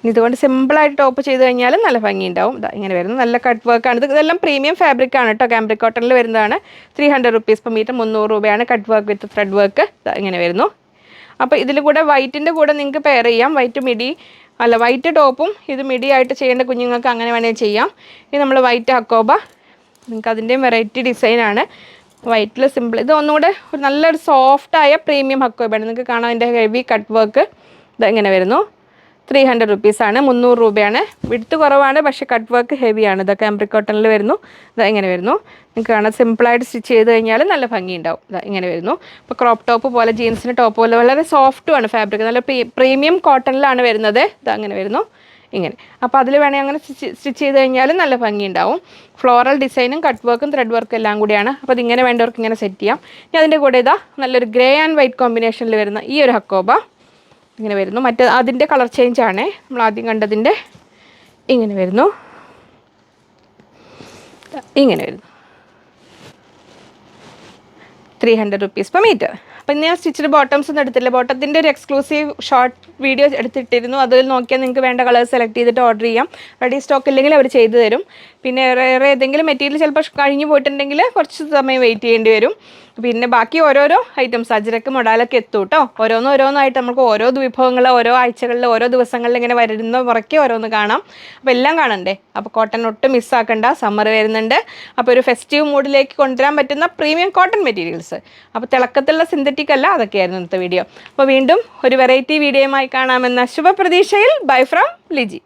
ഇതുകൊണ്ട് സിമ്പിളായിട്ട് ടോപ്പ് ചെയ്ത് കഴിഞ്ഞാലും നല്ല ഭംഗിയുണ്ടാവും. ഇങ്ങനെ വരുന്നു. നല്ല കട്ട് വർക്കാണ്. ഇതെല്ലാം പ്രീമിയം ഫാബ്രിക്കാണ് കേട്ടോ. കാംബ്രിക് കോട്ടണിൽ വരുന്നതാണ്. 300 റുപ്പീസ് per മീറ്റർ, 300 രൂപയാണ്. Cut work with thread work. ഇങ്ങനെ വരുന്നു. അപ്പോൾ ഇതിൽ കൂടെ വൈറ്റിൻ്റെ കൂടെ നിങ്ങൾക്ക് പെയർ ചെയ്യാം. വൈറ്റ് മിഡി വൈറ്റ് ടോപ്പും ഇത് മിഡി ആയിട്ട് ചെയ്യേണ്ട കുഞ്ഞുങ്ങൾക്ക് അങ്ങനെ വേണമെങ്കിൽ ചെയ്യാം. ഇത് നമ്മൾ വൈറ്റ് ഹക്കോബ, നിങ്ങൾക്ക് അതിൻ്റെയും വെറൈറ്റി ഡിസൈനാണ്. വൈറ്റിൽ സിമ്പിൾ. ഇത് ഒന്നുകൂടെ നല്ലൊരു സോഫ്റ്റായ പ്രീമിയം ഹക്കോബയാണ്. നിങ്ങൾക്ക് കാണാം അതിൻ്റെ ഹെവി കട്ട് വർക്ക്. ഇങ്ങനെ വരുന്നു. 300 റുപ്പീസാണ്, 300 രൂപയാണ്. വിടുത്ത് കുറവാണ് പക്ഷേ കട്ട് വർക്ക് ഹെവിയാണ്. ഇതൊക്കെ കാംബ്രിക് കോട്ടണിൽ വരുന്നു. ഇങ്ങനെ വരുന്നു. നിങ്ങൾക്ക് കാണാം സിമ്പിളായിട്ട് സ്റ്റിച്ച് ചെയ്ത് കഴിഞ്ഞാൽ നല്ല ഭംഗിയുണ്ടാവും. ഇങ്ങനെ വരുന്നു. ഇപ്പോൾ ക്രോപ്പ് ടോപ്പ് പോലെ, ജീൻസിന് ടോപ്പ് പോലെ വളരെ സോഫ്റ്റുമാണ് ഫാബ്രിക്. നല്ല പ്രീമിയം കോട്ടണിലാണ് വരുന്നത്. അങ്ങനെ വരുന്നു. ഇങ്ങനെ. അപ്പോൾ അതിൽ വേണമെങ്കിൽ അങ്ങനെ സ്റ്റിച്ച് ചെയ്ത് കഴിഞ്ഞാൽ നല്ല ഭംഗിയുണ്ടാവും. ഫ്ലോറൽ ഡിസൈനും കട്ട് വർക്കും ത്രെഡ് വർക്കും എല്ലാം കൂടിയാണ്. അപ്പോൾ അതിങ്ങനെ വേണ്ടവർക്ക് ഇങ്ങനെ സെറ്റ് ചെയ്യാം. ഇനി അതിൻ്റെ കൂടെ നല്ലൊരു ഗ്രേ ആൻഡ് വൈറ്റ് കോമ്പിനേഷനിൽ വരുന്ന ഈ ഒരു ഹക്കോബ ഇങ്ങനെ വരുന്നു. അതിൻ്റെ കളർ ചേഞ്ച് ആണ് നമ്മൾ ആദ്യം കണ്ടതിൻ്റെ. ഇങ്ങനെ വരുന്നു. ഇങ്ങനെ വരുന്നു. 300 റുപ്പീസ് per മീറ്റർ. അപ്പം ഞാൻ സ്റ്റിച്ചിൻ്റെ ബോട്ടംസ് ഒന്നും എടുത്തില്ല. ബോട്ടത്തിൻ്റെ ഒരു എക്സ്ക്ലൂസീവ് ഷോർട്ട് വീഡിയോ എടുത്തിട്ടിരുന്നു. അതിൽ നോക്കിയാൽ നിങ്ങൾക്ക് വേണ്ട കളർ സെലക്ട് ചെയ്തിട്ട് ഓർഡർ ചെയ്യാം. റെഡി സ്റ്റോക്ക് ഇല്ലെങ്കിൽ അവർ ചെയ്തു തരും. പിന്നെ വേറെ ഏതെങ്കിലും മെറ്റീരിയൽ ചിലപ്പോൾ കഴിഞ്ഞ് പോയിട്ടുണ്ടെങ്കിൽ കുറച്ച് സമയം വെയിറ്റ് ചെയ്യേണ്ടി വരും. പിന്നെ ബാക്കി ഓരോരോ ഐറ്റംസ് അജ്രക്ക് മൊഡാലൊക്കെ എത്തും കേട്ടോ. ഓരോന്നായിട്ട് നമുക്ക് ഓരോ വിഭവങ്ങൾ ഓരോ ആഴ്ചകളിൽ ഓരോ ദിവസങ്ങളിൽ ഇങ്ങനെ വരുന്ന പുറകെ ഓരോന്ന് കാണാം. അപ്പോൾ എല്ലാം കാണണ്ടേ. അപ്പോൾ കോട്ടൺ ഒട്ടും മിസ്സാക്കണ്ട. സമ്മർ വരുന്നുണ്ട്. അപ്പോൾ ഒരു ഫെസ്റ്റീവ് മൂഡിലേക്ക് കൊണ്ടുവരാൻ പറ്റുന്ന പ്രീമിയം കോട്ടൺ മെറ്റീരിയൽസ്. അപ്പോൾ തിളക്കത്തിലുള്ള സിന്തറ്റിക് അല്ല. അതൊക്കെയായിരുന്നു ഇന്നത്തെ വീഡിയോ. അപ്പോൾ വീണ്ടും ഒരു വെറൈറ്റി വീഡിയോയുമായി കാണാമെന്ന ശുഭപ്രതീക്ഷയിൽ ബൈ ഫ്രം ലിജി.